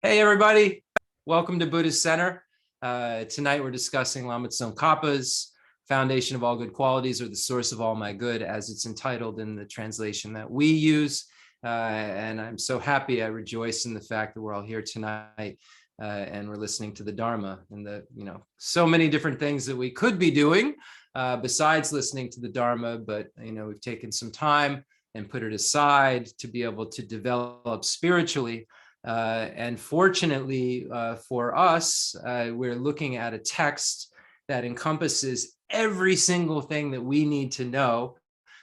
Hey, everybody. Welcome to Buddhist Center. Tonight, we're discussing Lama Tsongkhapa's Foundation of All Good Qualities, or the Source of All My Good, as it's entitled in the translation that we use. And I'm so happy. I rejoice in the fact that we're all here tonight and we're listening to the Dharma and so many different things that we could be doing besides listening to the Dharma. But, we've taken some time and put it aside to be able to develop spiritually. And fortunately for us, we're looking at a text that encompasses every single thing that we need to know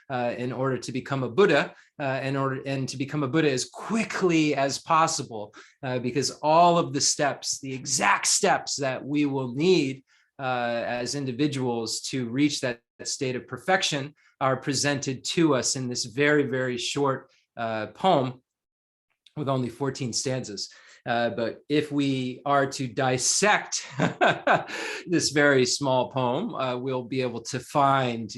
in order to become a Buddha, and to become a Buddha as quickly as possible, because all of the steps, the exact steps that we will need as individuals to reach that state of perfection are presented to us in this very, very short poem with only 14 stanzas. But if we are to dissect this very small poem, we'll be able to find,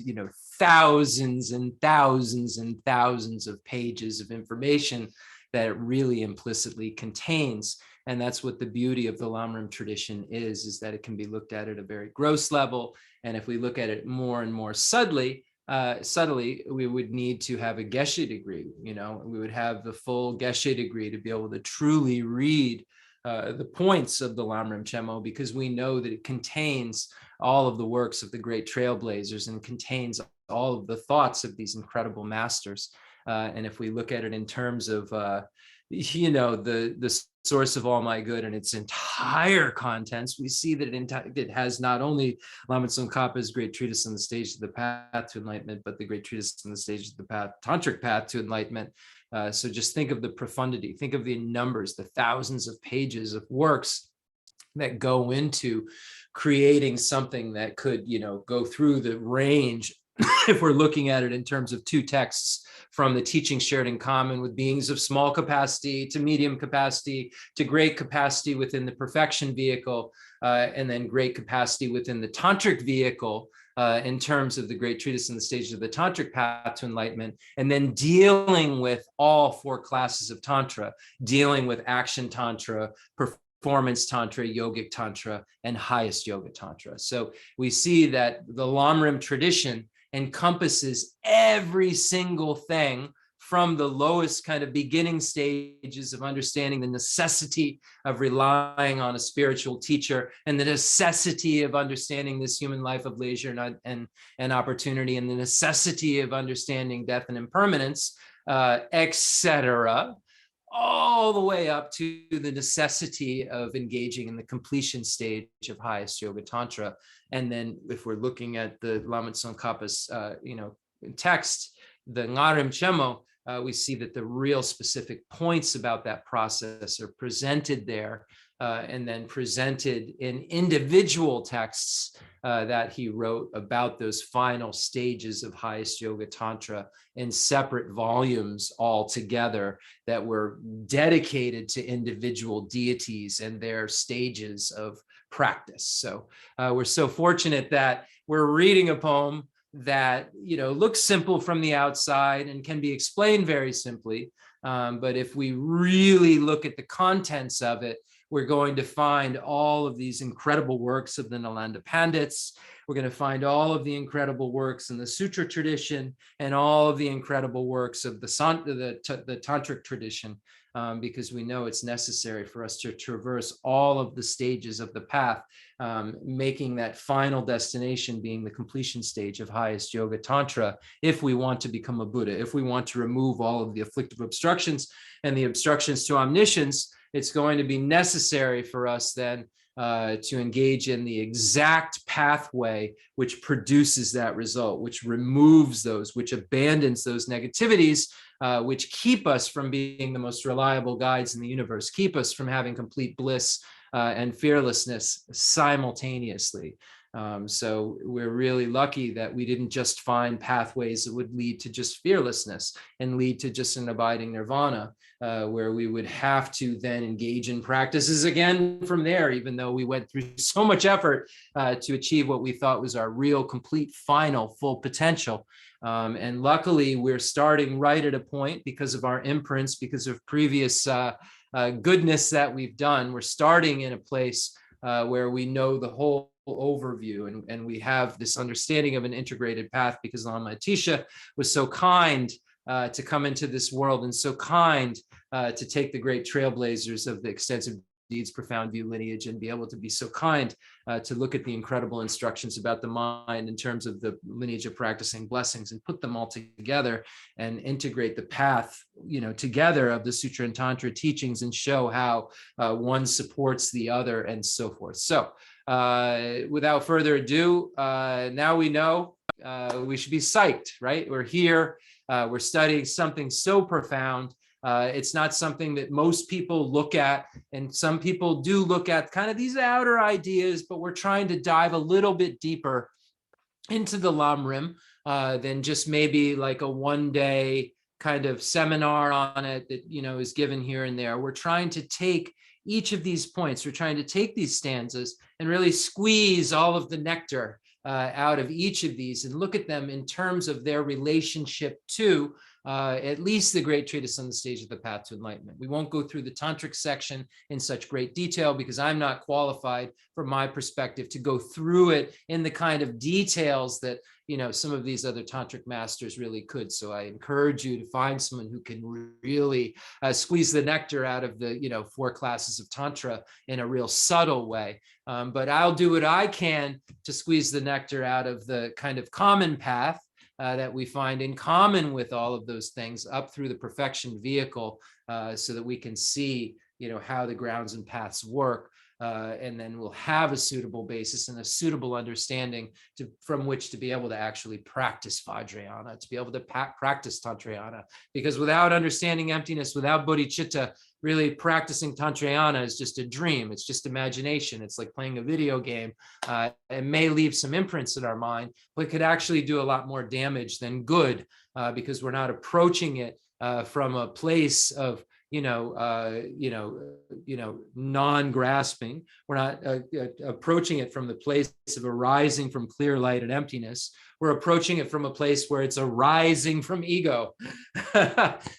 thousands and thousands and thousands of pages of information that it really implicitly contains. And that's what the beauty of the Lamrim tradition is that it can be looked at a very gross level. And if we look at it more and more subtly, we would need to have a Geshe degree. We would have the full Geshe degree to be able to truly read the points of the Lamrim Chemo, because we know that it contains all of the works of the great trailblazers and contains all of the thoughts of these incredible masters. And if we look at it in terms of the source of all my good and its entire contents, we see that it has not only Lama Tsongkhapa's great treatise on the stage of the Path to Enlightenment, but the great treatise on the stage of the Tantric Path to Enlightenment. So just think of the profundity, think of the numbers, the thousands of pages of works that go into creating something that could, go through the range, if we're looking at it in terms of two texts, from the teaching shared in common with beings of small capacity to medium capacity to great capacity within the perfection vehicle, and then great capacity within the tantric vehicle, in terms of the great treatise in the stages of the tantric path to enlightenment, and then dealing with all four classes of tantra, dealing with action tantra, performance tantra, yogic tantra, and highest yoga tantra. So we see that the Lamrim tradition encompasses every single thing from the lowest kind of beginning stages of understanding the necessity of relying on a spiritual teacher, and the necessity of understanding this human life of leisure and opportunity, and the necessity of understanding death and impermanence, etc., all the way up to the necessity of engaging in the completion stage of highest yoga tantra. And then if we're looking at the Lama Tsongkhapa's text, the Ngarim Chemo, we see that the real specific points about that process are presented there, and then presented in individual texts that he wrote about those final stages of highest yoga tantra in separate volumes all together that were dedicated to individual deities and their stages of practice. So we're so fortunate that we're reading a poem that looks simple from the outside and can be explained very simply, but if we really look at the contents of it, we're going to find all of these incredible works of the Nalanda Pandits. We're going to find all of the incredible works in the Sutra tradition and all of the incredible works of the Tantric tradition, because we know it's necessary for us to traverse all of the stages of the path, making that final destination being the completion stage of highest yoga tantra, if we want to become a Buddha, if we want to remove all of the afflictive obstructions and the obstructions to omniscience. It's going to be necessary for us then to engage in the exact pathway which produces that result, which removes those, which abandons those negativities, which keep us from being the most reliable guides in the universe, keep us from having complete bliss and fearlessness simultaneously. So we're really lucky that we didn't just find pathways that would lead to just fearlessness and lead to just an abiding nirvana, where we would have to then engage in practices again from there, even though we went through so much effort to achieve what we thought was our real, complete, final, full potential. And luckily, we're starting right at a point because of our imprints, because of previous goodness that we've done. We're starting in a place where we know the whole overview, and we have this understanding of an integrated path, because Lama Atisha was so kind to come into this world, and so kind to take the great trailblazers of the extensive deeds, profound view lineage, and be able to be so kind to look at the incredible instructions about the mind in terms of the lineage of practicing blessings, and put them all together and integrate the path, together of the Sutra and Tantra teachings, and show how one supports the other, and so forth. So without further ado, now we know we should be psyched, right? We're here, we're studying something so profound. It's not something that most people look at, and some people do look at kind of these outer ideas, but we're trying to dive a little bit deeper into the Lamrim than just maybe like a one-day kind of seminar on it that, is given here and there. We're trying to take each of these points, we're trying to take these stanzas and really squeeze all of the nectar out of each of these, and look at them in terms of their relationship to at least the great treatise on the stage of the Path to Enlightenment. We won't go through the tantric section in such great detail, because I'm not qualified from my perspective to go through it in the kind of details that some of these other tantric masters really could. So I encourage you to find someone who can really squeeze the nectar out of the 4 classes of tantra in a real subtle way. But I'll do what I can to squeeze the nectar out of the kind of common path that we find in common with all of those things up through the perfection vehicle, so that we can see how the grounds and paths work. And then we'll have a suitable basis and a suitable understanding from which to be able to actually practice Vajrayana, to be able to practice Tantrayana. Because without understanding emptiness, without bodhicitta, really practicing Tantrayana is just a dream. It's just imagination. It's like playing a video game. It may leave some imprints in our mind, but it could actually do a lot more damage than good, because we're not approaching it from a place of non-grasping. We're not approaching it from the place of arising from clear light and emptiness. We're approaching it from a place where it's arising from ego.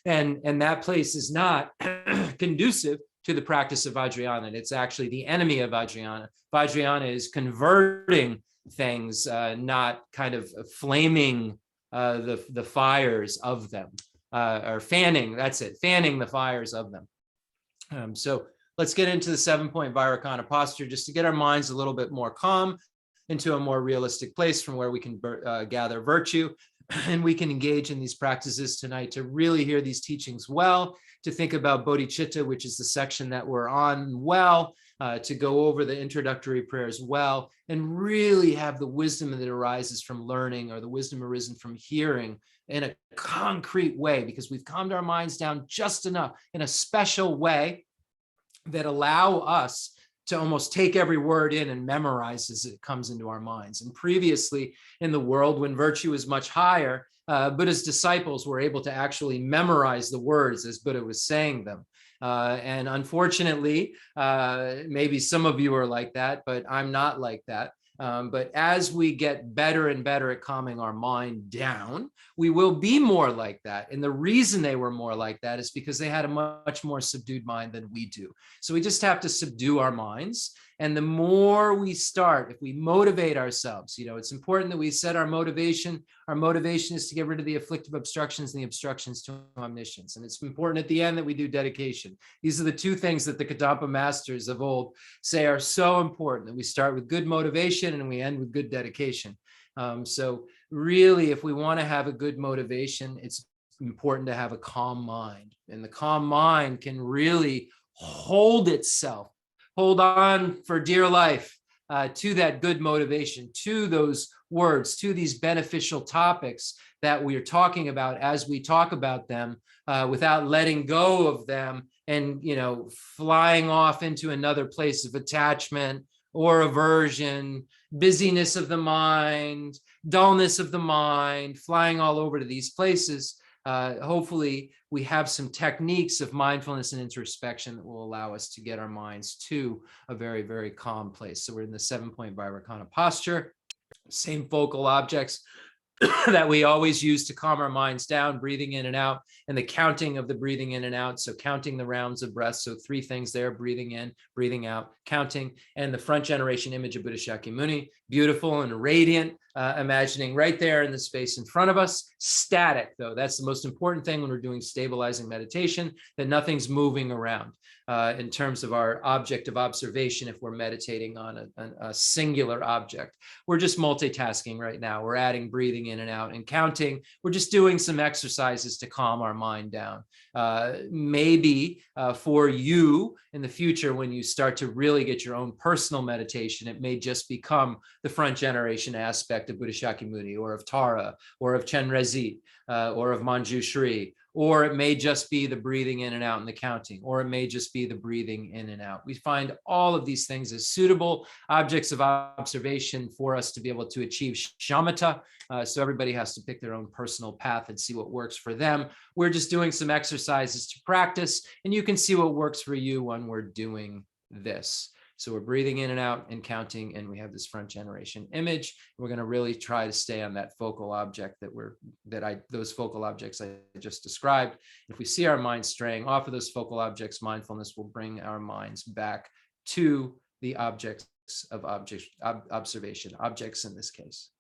and that place is not conducive to the practice of Vajrayana. It's actually the enemy of Vajrayana. Vajrayana is converting things, not kind of flaming the fires of them. Or fanning, that's it, fanning the fires of them. So let's get into the 7-point Vairocana posture, just to get our minds a little bit more calm, into a more realistic place from where we can gather virtue, and we can engage in these practices tonight to really hear these teachings well, to think about bodhicitta, which is the section that we're on well, to go over the introductory prayers well, and really have the wisdom that arises from learning, or the wisdom arisen from hearing, in a concrete way, because we've calmed our minds down just enough in a special way that allow us to almost take every word in and memorize as it comes into our minds. And previously in the world, when virtue was much higher, Buddha's disciples were able to actually memorize the words as Buddha was saying them. And unfortunately, maybe some of you are like that, but I'm not like that. But as we get better and better at calming our mind down, we will be more like that. And the reason they were more like that is because they had a much more subdued mind than we do. So we just have to subdue our minds. And the more we start, if we motivate ourselves, it's important that we set our motivation. Our motivation is to get rid of the afflictive obstructions and the obstructions to omniscience. And it's important at the end that we do dedication. These are the 2 things that the Kadampa masters of old say are so important, that we start with good motivation and we end with good dedication. So really, if we want to have a good motivation, it's important to have a calm mind. And the calm mind can really hold itself, hold on for dear life to that good motivation, to those words, to these beneficial topics that we are talking about as we talk about them, without letting go of them and, flying off into another place of attachment or aversion, busyness of the mind, dullness of the mind, flying all over to these places. Hopefully we have some techniques of mindfulness and introspection that will allow us to get our minds to a very, very calm place. So we're in the 7-point Vairocana posture, same focal objects, that we always use to calm our minds down, breathing in and out, and the counting of the breathing in and out. So counting the rounds of breath. So 3 things there: breathing in, breathing out, counting. And the front generation image of Buddha Shakyamuni, beautiful and radiant, imagining right there in the space in front of us. Static, though. That's the most important thing when we're doing stabilizing meditation, that nothing's moving around. In terms of our object of observation, if we're meditating on a singular object. We're just multitasking right now. We're adding breathing in and out and counting. We're just doing some exercises to calm our mind down. Maybe for you in the future, when you start to really get your own personal meditation, it may just become the front generation aspect of Buddha Shakyamuni, or of Tara, or of Chenrezig, or of Manjushri, or it may just be the breathing in and out and the counting, or it may just be the breathing in and out. We find all of these things as suitable objects of observation for us to be able to achieve shamatha. So everybody has to pick their own personal path and see what works for them. We're just doing some exercises to practice, and you can see what works for you when we're doing this. So we're breathing in and out and counting, and we have this front generation image. We're going to really try to stay on that focal object those focal objects I just described. If we see our minds straying off of those focal objects, mindfulness will bring our minds back to the objects of observation, objects in this case.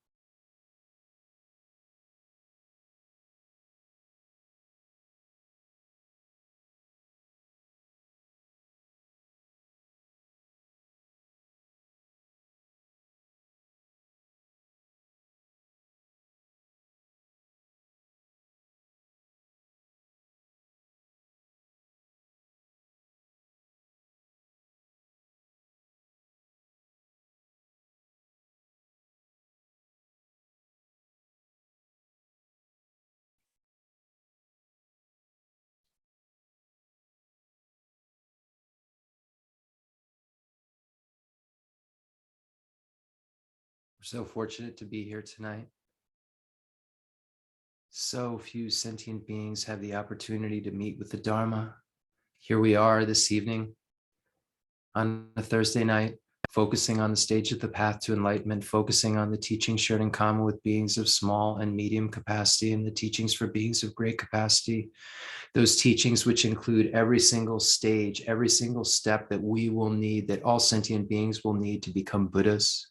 We're so fortunate to be here tonight. So few sentient beings have the opportunity to meet with the Dharma. Here we are this evening on a Thursday night, focusing on the stage of the Path to Enlightenment, focusing on the teachings shared in common with beings of small and medium capacity, and the teachings for beings of great capacity. Those teachings which include every single stage, every single step that we will need, that all sentient beings will need to become Buddhas.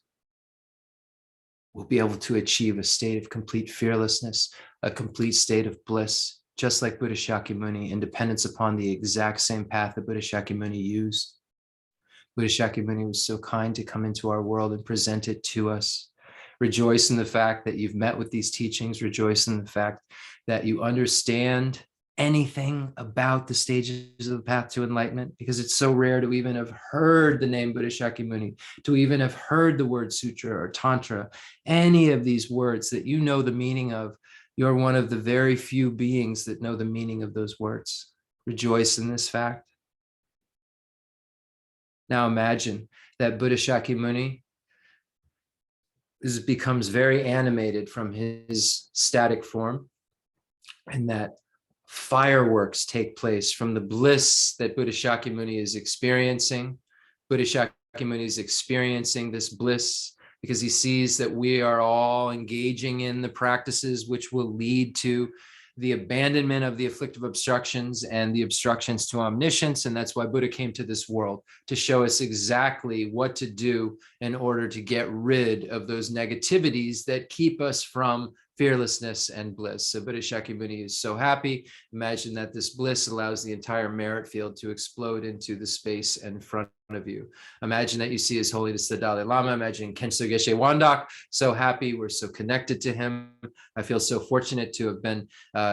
We'll be able to achieve a state of complete fearlessness, a complete state of bliss, just like Buddha Shakyamuni, in dependence upon the exact same path that Buddha Shakyamuni used. Buddha Shakyamuni was so kind to come into our world and present it to us. Rejoice in the fact that you've met with these teachings. Rejoice in the fact that you understand anything about the stages of the Path to Enlightenment, because it's so rare to even have heard the name Buddha Shakyamuni, to even have heard the word sutra or tantra, any of these words that you know the meaning of. You're one of the very few beings that know the meaning of those words. Rejoice in this fact. Now imagine that Buddha Shakyamuni becomes very animated from his static form, and that fireworks take place from the bliss that Buddha Shakyamuni is experiencing. Buddha Shakyamuni is experiencing this bliss because he sees that we are all engaging in the practices which will lead to the abandonment of the afflictive obstructions and the obstructions to omniscience. And that's why Buddha came to this world, to show us exactly what to do in order to get rid of those negativities that keep us from fearlessness and bliss. So Buddha Shakyamuni is so happy. Imagine that this bliss allows the entire merit field to explode into the space in front of you. Imagine that you see His Holiness the Dalai Lama. Imagine Khenso Geshe Wandak. So happy. We're so connected to him. I feel so fortunate to have been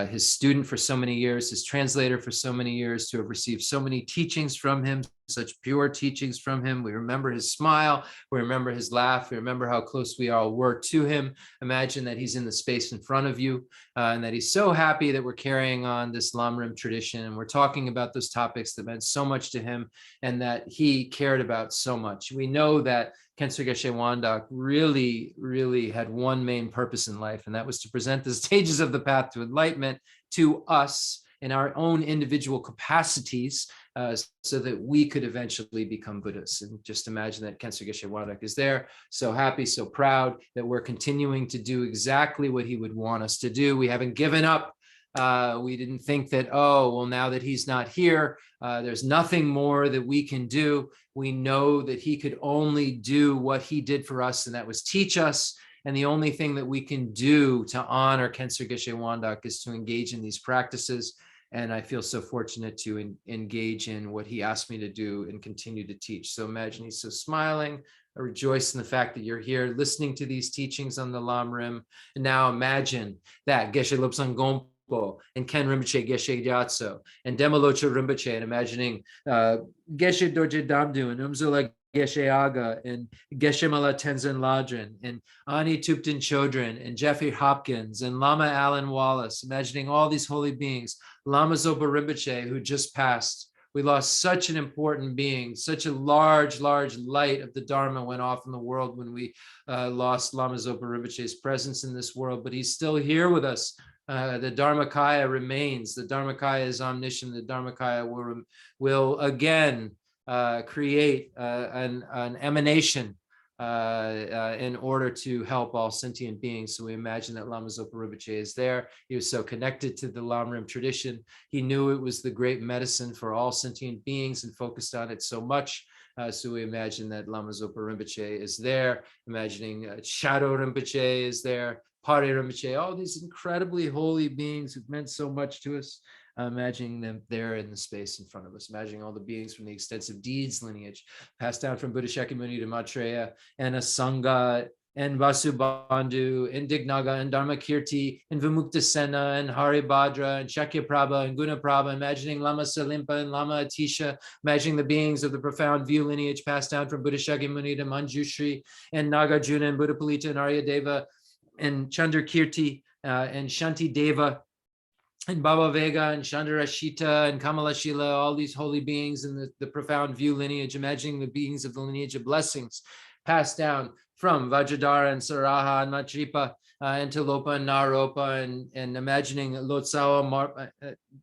his student for so many years, his translator for so many years, to have received so many teachings from him, such pure teachings from him. We remember his smile. We remember his laugh. We remember how close we all were to him. Imagine that he's in the space in front of you, and that he's so happy that we're carrying on this Lamrim tradition, and we're talking about those topics that meant so much to him and that he cared about so much. We know that Khenso Geshe Wandak really had one main purpose in life, and that was to present the stages of the Path to Enlightenment to us in our own individual capacities, so that we could eventually become Buddhists. And just imagine that Khyentse Geshe Wandak is there, so happy, so proud that we're continuing to do exactly what he would want us to do. We haven't given up. We didn't think that, oh, well, now that he's not here, there's nothing more that we can do. We know that he could only do what he did for us, and that was teach us. And the only thing that we can do to honor Khyentse Geshe Wandak is to engage in these practices. And I feel so fortunate to engage in what he asked me to do and continue to teach. So imagine he's so smiling. I rejoice in the fact that you're here listening to these teachings on the Lam Rim. And now imagine that Geshe Lobsang Gompo and Ken Rinpoche Geshe Gyatso and Demolocha Rinpoche, and imagining Geshe Dorje Damdu and Umzula Geshe Aga and Geshe Mala Tenzin Ladrin and Ani Tupten Chodron and Jeffrey Hopkins and Lama Alan Wallace, imagining all these holy beings, Lama Zopa Rinpoche, who just passed. We lost such an important being, such a large light of the Dharma went off in the world when we lost Lama Zopa Rinpoche's presence in this world, but he's still here with us. The Dharmakaya remains. The Dharmakaya is omniscient. The Dharmakaya will again create an emanation in order to help all sentient beings. So we imagine that Lama Zopa Rinpoche is there. He was so connected to the Lam Rim tradition. He knew it was the great medicine for all sentient beings and focused on it so much. So we imagine that Lama Zopa Rinpoche is there, imagining Shadow Rinpoche is there, Pare Rinpoche, all these incredibly holy beings who've meant so much to us. Imagining them there in the space in front of us, imagining all the beings from the extensive deeds lineage passed down from Buddha Shakyamuni to Maitreya and Asanga and Vasubandhu and Dignaga and Dharmakirti and Vimuktasena and Haribhadra and Shakyaprabha and Gunaprabha, imagining Lama Salimpa and Lama Atisha, imagining the beings of the profound view lineage passed down from Buddha Shakyamuni to Manjushri and Nagarjuna and Buddha Palita and Aryadeva and Chandrakirti and Shanti Deva and Baba Vega and Chandrashita and Kamalashila, all these holy beings in the profound view lineage, imagining the beings of the lineage of blessings passed down from Vajradhara and Saraha and Matripa and Tilopa and Naropa, and imagining Lotsawa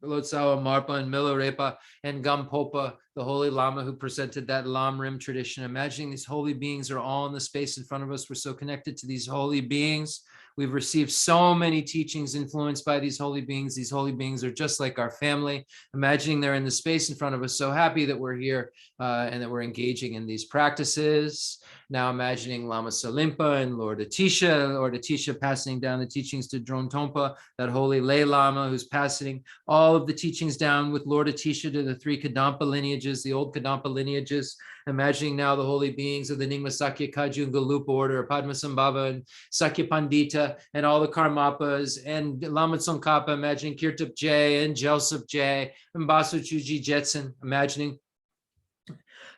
Marpa and Milarepa and Gampopa, the holy Lama who presented that Lam Rim tradition, imagining these holy beings are all in the space in front of us. We're so connected to these holy beings. We've received so many teachings influenced by these holy beings. These holy beings are just like our family. Imagining they're in the space in front of us, so happy that we're here and that we're engaging in these practices. Now imagining Lama Salimpa and Lord Atisha passing down the teachings to Drone Tompa, that holy lay Lama who's passing all of the teachings down with Lord Atisha to the three Kadampa lineages, the old Kadampa lineages. Imagining now the holy beings of the Nyingma Sakya Kaju and Galupa order, Padmasambhava and Sakya Pandita, and all the Karmapas, and Lama Tsongkhapa, imagining Kirtap J and Jelsop J and Basu Chuji Jetson, imagining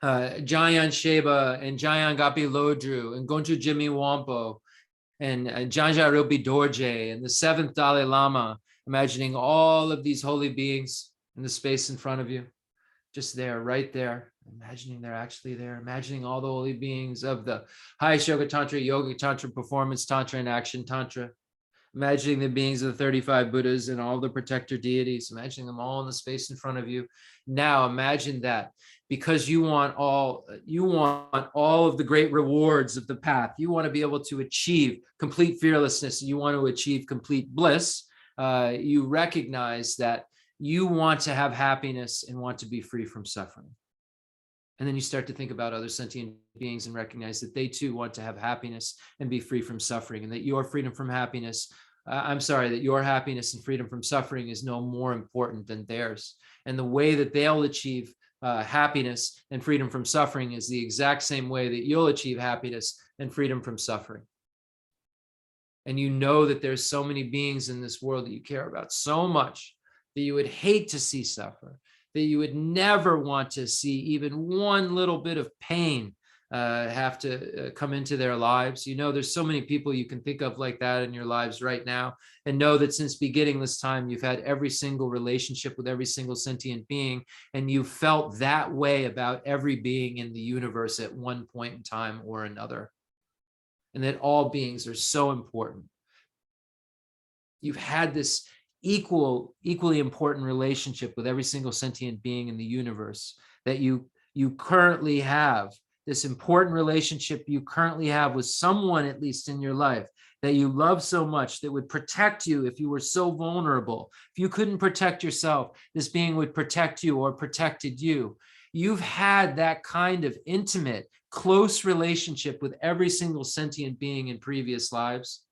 Jayan Sheba and Jayan Gapi Lodru and Gonchu Jimmy Wampo and Janja Ropi Dorje and the seventh Dalai Lama, imagining all of these holy beings in the space in front of you, just there, right there. Imagining they're actually there, imagining all the holy beings of the High Yoga Tantra, Yogic Tantra, Performance Tantra, and Action Tantra. Imagining the beings of the 35 Buddhas and all the protector deities, imagining them all in the space in front of you. Now imagine that because you want all of the great rewards of the path. You want to be able to achieve complete fearlessness. You want to achieve complete bliss. You recognize that you want to have happiness and want to be free from suffering. And then you start to think about other sentient beings and recognize that they too want to have happiness and be free from suffering, and that your freedom from happiness, that your happiness and freedom from suffering is no more important than theirs. And the way that they'll achieve happiness and freedom from suffering is the exact same way that you'll achieve happiness and freedom from suffering. And you know that there's so many beings in this world that you care about so much that you would hate to see suffer, that you would never want to see even one little bit of pain have to come into their lives. You know, there's so many people you can think of like that in your lives right now, and know that since beginning this time, you've had every single relationship with every single sentient being, and you felt that way about every being in the universe at one point in time or another, and that all beings are so important. You've had this equally important relationship with every single sentient being in the universe, that you currently have, this important relationship you currently have with someone, at least in your life, that you love so much, that would protect you if you were so vulnerable. If you couldn't protect yourself, this being would protect you or protected you. You've had that kind of intimate, close relationship with every single sentient being in previous lives.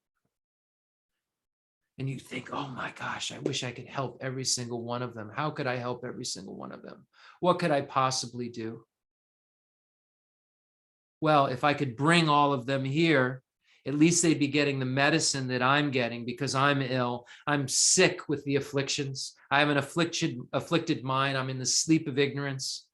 And you think, oh my gosh, I wish I could help every single one of them. How could I help every single one of them? What could I possibly do? Well, if I could bring all of them here, at least they'd be getting the medicine that I'm getting, because I'm ill. I'm sick with the afflictions. I have an afflicted mind. I'm in the sleep of ignorance.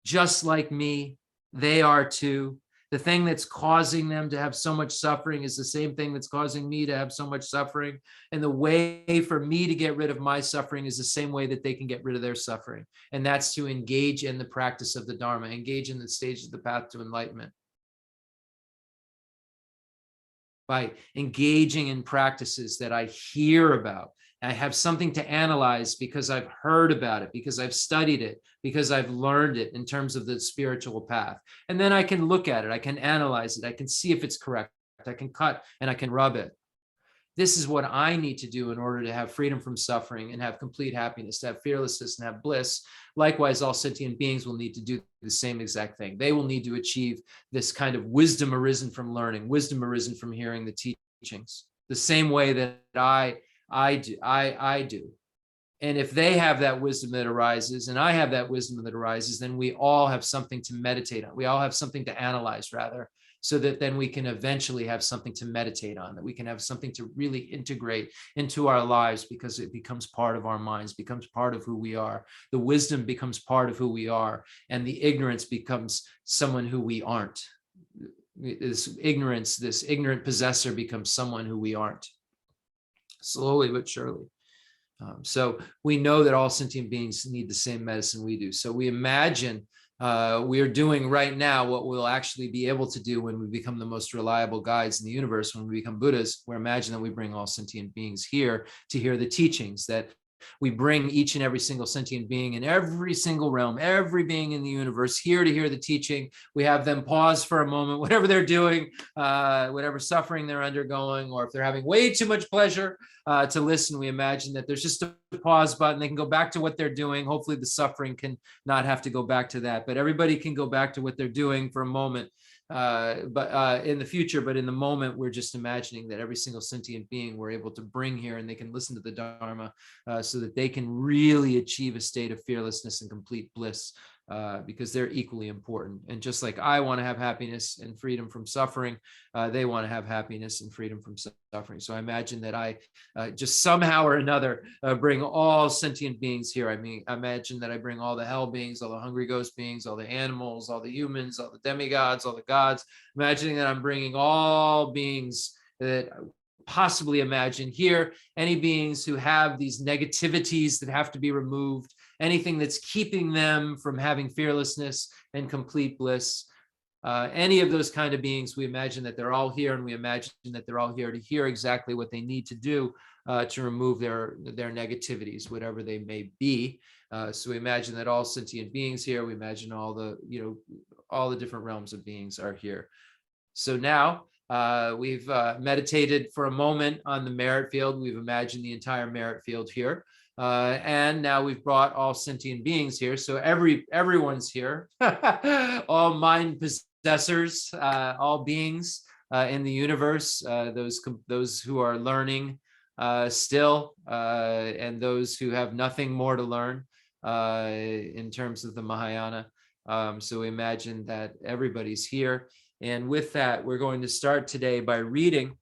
Just like me, they are too. The thing that's causing them to have so much suffering is the same thing that's causing me to have so much suffering. And the way for me to get rid of my suffering is the same way that they can get rid of their suffering. And that's to engage in the practice of the Dharma, engage in the stage of the path to enlightenment. By engaging in practices that I hear about. I have something to analyze because I've heard about it, because I've studied it, because I've learned it in terms of the spiritual path. And then I can look at it, I can analyze it, I can see if it's correct, I can cut and I can rub it. This is what I need to do in order to have freedom from suffering and have complete happiness, to have fearlessness and have bliss. Likewise, all sentient beings will need to do the same exact thing. They will need to achieve this kind of wisdom arisen from learning, wisdom arisen from hearing the teachings, the same way that I do. And if they have that wisdom that arises and I have that wisdom that arises, then we all have something to meditate on. We all have something to analyze, rather, so that then we can eventually have something to meditate on, that we can have something to really integrate into our lives, because it becomes part of our minds, becomes part of who we are. The wisdom becomes part of who we are, and the ignorance becomes someone who we aren't. This ignorance, this ignorant possessor becomes someone who we aren't. Slowly but surely. So we know that all sentient beings need the same medicine we do. So we imagine we are doing right now what we'll actually be able to do when we become the most reliable guides in the universe, when we become Buddhas. We're imagining that we bring all sentient beings here to hear the teachings, that we bring each and every single sentient being in every single realm, every being in the universe here to hear the teaching. We have them pause for a moment, whatever they're doing, whatever suffering they're undergoing, or if they're having way too much pleasure to listen, we imagine that there's just a pause button. They can go back to what they're doing. Hopefully the suffering can not have to go back to that, but everybody can go back to what they're doing for a moment. But in the future, but in the moment, we're just imagining that every single sentient being we're able to bring here, and they can listen to the Dharma so that they can really achieve a state of fearlessness and complete bliss, because they're equally important. And just like I want to have happiness and freedom from suffering, they want to have happiness and freedom from suffering. So I imagine that I just somehow or another bring all sentient beings here. I mean, I imagine that I bring all the hell beings, all the hungry ghost beings, all the animals, all the humans, all the demigods, all the gods, imagining that I'm bringing all beings that possibly imagine here, any beings who have these negativities that have to be removed, anything that's keeping them from having fearlessness and complete bliss. Any of those kind of beings, we imagine that they're all here, and we imagine that they're all here to hear exactly what they need to do to remove their negativities, whatever they may be. So we imagine that all sentient beings here, we imagine all the, all the different realms of beings are here. So now we've meditated for a moment on the merit field. We've imagined the entire merit field here. And now we've brought all sentient beings here. So everyone's here, all mind possessors, all beings in the universe, those who are learning still, and those who have nothing more to learn in terms of the Mahayana. So we imagine that everybody's here. And with that, we're going to start today by reading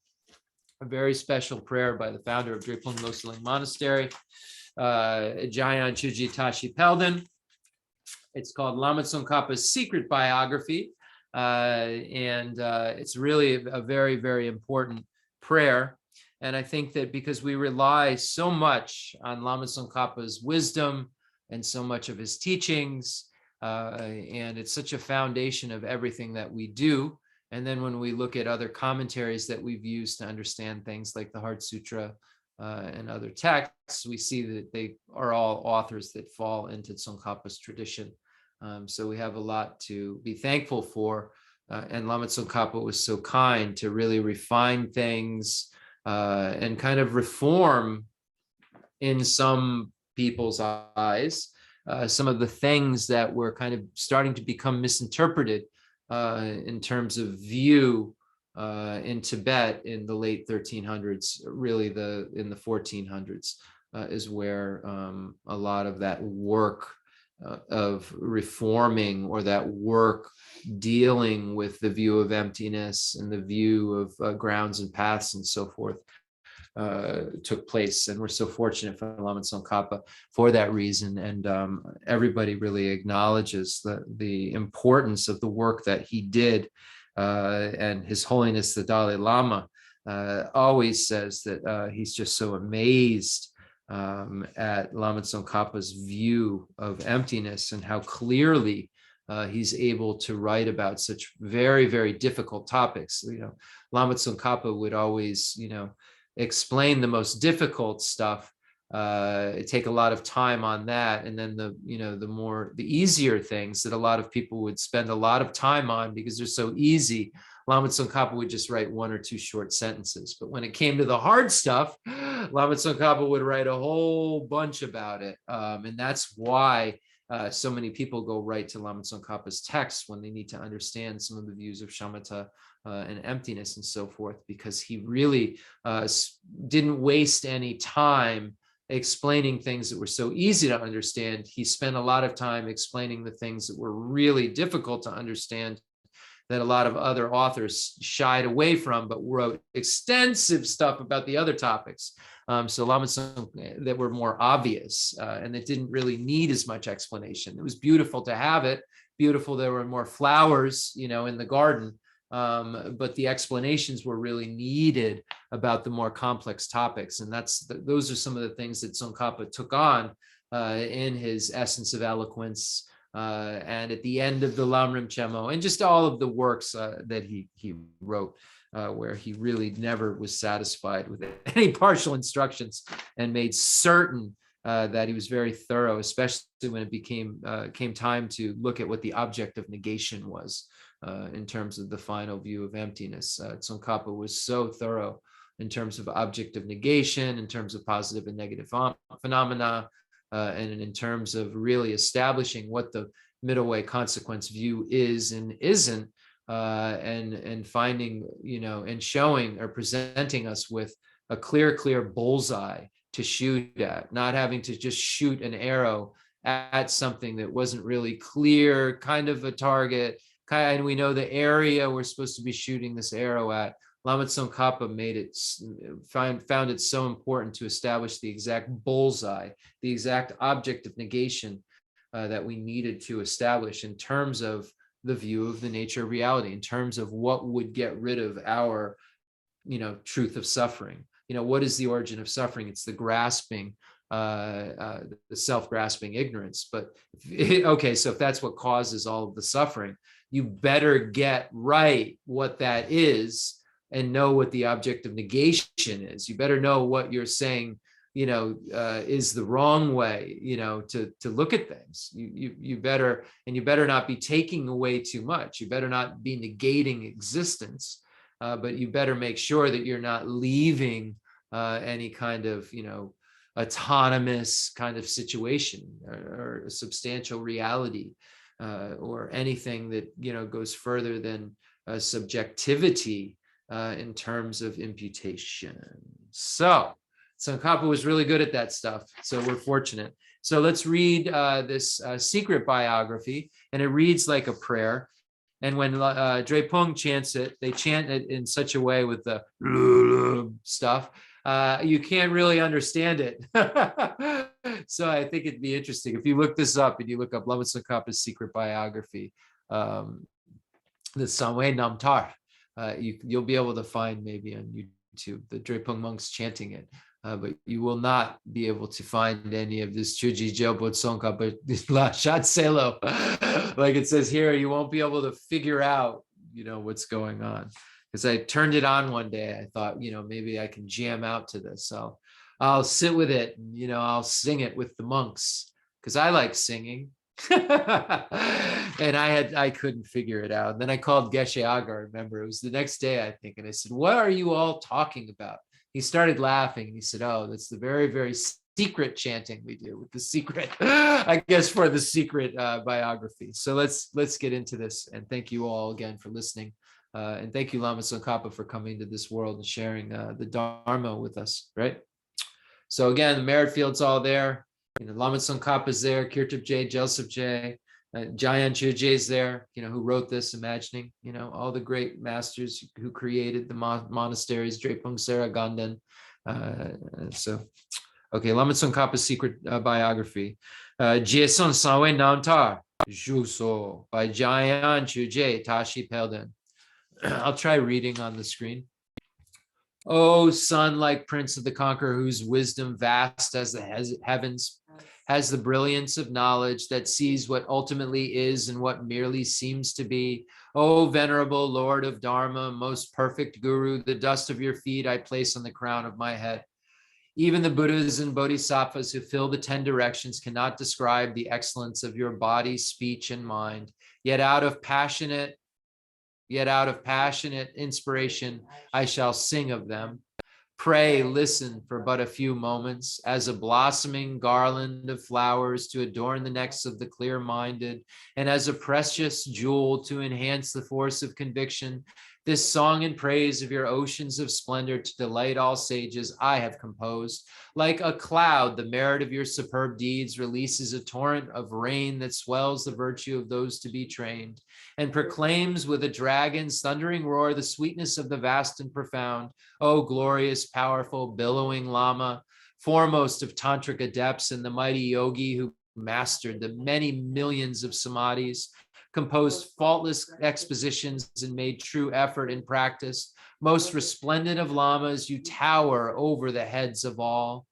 a very special prayer by the founder of Drepung Loseling Monastery, Jayan Chuji Tashi Pelden. It's called Lama Tsongkhapa's Secret Biography. And it's really a very, very important prayer. And I think that because we rely so much on Lama Tsongkhapa's wisdom and so much of his teachings, and it's such a foundation of everything that we do. And then when we look at other commentaries that we've used to understand things like the Heart Sutra, and other texts, we see that they are all authors that fall into Tsongkhapa's tradition. So we have a lot to be thankful for. And Lama Tsongkhapa was so kind to really refine things and kind of reform in some people's eyes some of the things that were kind of starting to become misinterpreted in terms of view in Tibet in the late 1300s, really in the 1400s is where a lot of that work of reforming, or that work dealing with the view of emptiness and the view of grounds and paths and so forth took place. And we're so fortunate for Lama Tsongkhapa for that reason. And everybody really acknowledges the importance of the work that he did. And His Holiness the Dalai Lama always says that he's just so amazed at Lama Tsongkhapa's view of emptiness and how clearly he's able to write about such very, very difficult topics. Lama Tsongkhapa would always, explain the most difficult stuff, take a lot of time on that, and then the easier things that a lot of people would spend a lot of time on because they're so easy, Lama Tsongkhapa would just write 1 or 2 short sentences. But when it came to the hard stuff, Lama Tsongkhapa would write a whole bunch about it, and that's why so many people go right to Lama Tsongkhapa's texts when they need to understand some of the views of shamatha and emptiness and so forth, because he really didn't waste any time explaining things that were so easy to understand. He spent a lot of time explaining the things that were really difficult to understand, that a lot of other authors shied away from, but wrote extensive stuff about the other topics. So Lama Tsongkhapa that were more obvious and that didn't really need as much explanation. It was beautiful to have it, beautiful there were more flowers, in the garden, but the explanations were really needed about the more complex topics. And those are some of the things that Tsongkhapa took on in his Essence of Eloquence, and at the end of the Lamrim Chemo, and just all of the works that he wrote, where he really never was satisfied with any partial instructions and made certain that he was very thorough, especially when it came time to look at what the object of negation was in terms of the final view of emptiness. Tsongkhapa was so thorough in terms of object of negation, in terms of positive and negative phenomena, and in terms of really establishing what the middle way consequence view is and isn't, and finding, and showing or presenting us with a clear bullseye to shoot at, not having to just shoot an arrow at something that wasn't really clear, kind of a target, and we know the area we're supposed to be shooting this arrow at. Lama Tsongkhapa found it so important to establish the exact bullseye, the exact object of negation that we needed to establish in terms of the view of the nature of reality, in terms of what would get rid of our, truth of suffering. What is the origin of suffering? It's the grasping, the self-grasping ignorance. But okay, so if that's what causes all of the suffering, you better get right what that is and know what the object of negation is. You better know what you're saying, is the wrong way, to look at things. You better not be taking away too much. You better not be negating existence, but you better make sure that you're not leaving any kind of, autonomous kind of situation or a substantial reality, or anything that, goes further than subjectivity in terms of imputation. So Tsongkhapa was really good at that stuff. So we're fortunate. So let's read this secret biography, and it reads like a prayer. And when Drepung chants it, they chant it in such a way with the stuff, you can't really understand it. So I think it'd be interesting if you look this up and you look up Lama Tsongkhapa's secret biography, the Samwe Namtar. You'll be able to find maybe on YouTube the Drepung monks chanting it, but you will not be able to find any of this Chuji Jobo Tsongkhapa La Shat Selo. Like it says here, you won't be able to figure out, what's going on. Because I turned it on one day, I thought, maybe I can jam out to this. I'll sit with it, and, I'll sing it with the monks because I like singing. And I couldn't figure it out. And then I called Geshe Aga, I remember. It was the next day, I think. And I said, what are you all talking about? He started laughing and he said, oh, that's the very, very secret chanting we do with the secret, I guess, for the secret biography. So let's get into this. And thank you all again for listening. And thank you, Lama Tsongkhapa, for coming to this world and sharing the Dharma with us, right? So again, the merit field's all there. Lama Tsongkhapa is there, Kirtip J, Joseph J, Jayan Chujay is there, who wrote this, imagining, all the great masters who created the monasteries, Drepung Sera Ganden. So, okay, Lama Tsongkhapa's secret biography. Jieson Sawe Namtar, Juso, by Jayan Chujay, Tashi Pelden. I'll try reading on the screen. O sun-like prince of the conqueror, whose wisdom vast as the heavens, has the brilliance of knowledge that sees what ultimately is and what merely seems to be. O venerable Lord of Dharma, most perfect Guru, the dust of your feet I place on the crown of my head. Even the Buddhas and Bodhisattvas who fill the 10 directions cannot describe the excellence of your body, speech, and mind. Yet out of passionate inspiration, I shall sing of them. Pray, listen for but a few moments, as a blossoming garland of flowers to adorn the necks of the clear-minded, and as a precious jewel to enhance the force of conviction. This song in praise of your oceans of splendor to delight all sages I have composed. Like a cloud, the merit of your superb deeds releases a torrent of rain that swells the virtue of those to be trained, and proclaims with a dragon's thundering roar the sweetness of the vast and profound. O glorious, powerful, billowing Lama, foremost of tantric adepts and the mighty yogi who mastered the many millions of samadhis, composed faultless expositions and made true effort in practice. Most resplendent of lamas, you tower over the heads of all.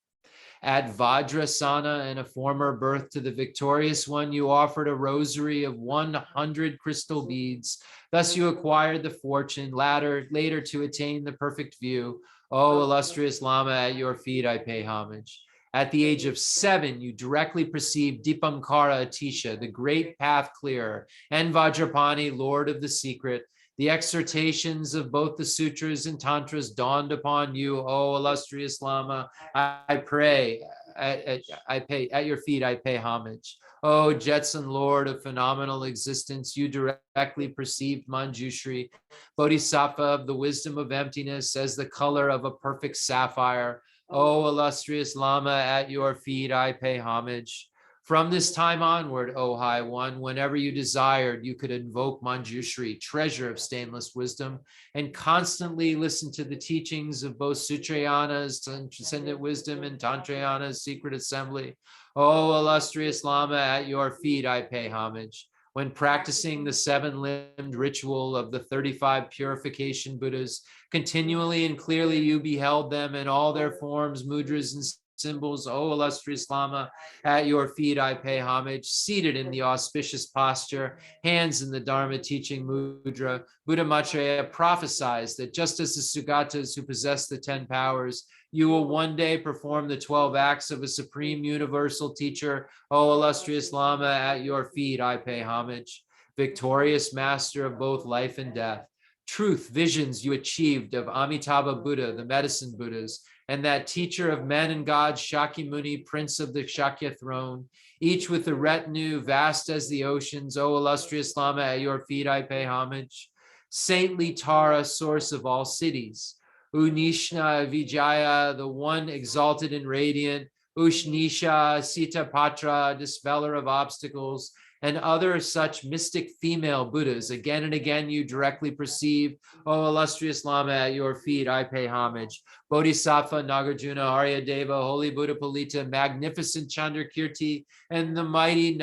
At Vajrasana and a former birth to the victorious one, you offered a rosary of 100 crystal beads. Thus you acquired the fortune later to attain the perfect view. O illustrious Lama, at your feet I pay homage. At the age of 7, you directly perceived Dipankara Atisha, the great path clearer, and Vajrapani, Lord of the secret. The exhortations of both the sutras and tantras dawned upon you, O illustrious Lama. I pray, at your feet I pay homage. O Jetson, Lord of phenomenal existence, you directly perceived Manjushri, Bodhisattva of the wisdom of emptiness, as the color of a perfect sapphire. O illustrious Lama, at your feet I pay homage. From this time onward, O High One, whenever you desired, you could invoke Manjushri, treasure of stainless wisdom, and constantly listen to the teachings of both Sutrayana's transcendent wisdom and Tantrayana's secret assembly. O illustrious Lama, at your feet I pay homage. When practicing the 7-limbed ritual of the 35 purification Buddhas, continually and clearly you beheld them in all their forms, mudras, and symbols. O illustrious Lama, at your feet I pay homage. Seated in the auspicious posture, hands in the Dharma teaching mudra, Buddha Maitreya prophesies that just as the Sugatas who possess the 10 powers, you will one day perform the 12 acts of a supreme universal teacher. O illustrious Lama, at your feet I pay homage. Victorious master of both life and death, truth visions you achieved of Amitabha Buddha, the medicine Buddhas, and that teacher of men and gods, Shakyamuni, prince of the Shakya throne, each with a retinue vast as the oceans. O illustrious Lama, at your feet I pay homage. Saintly Tara, source of all cities, Unishna Vijaya, the one exalted and radiant, Ushnisha Sitapatra, dispeller of obstacles, and other such mystic female Buddhas. Again and again you directly perceive. O illustrious Lama, at your feet I pay homage. Bodhisattva, Nagarjuna, Aryadeva, Holy Buddha Palita, magnificent Chandrakirti, and the mighty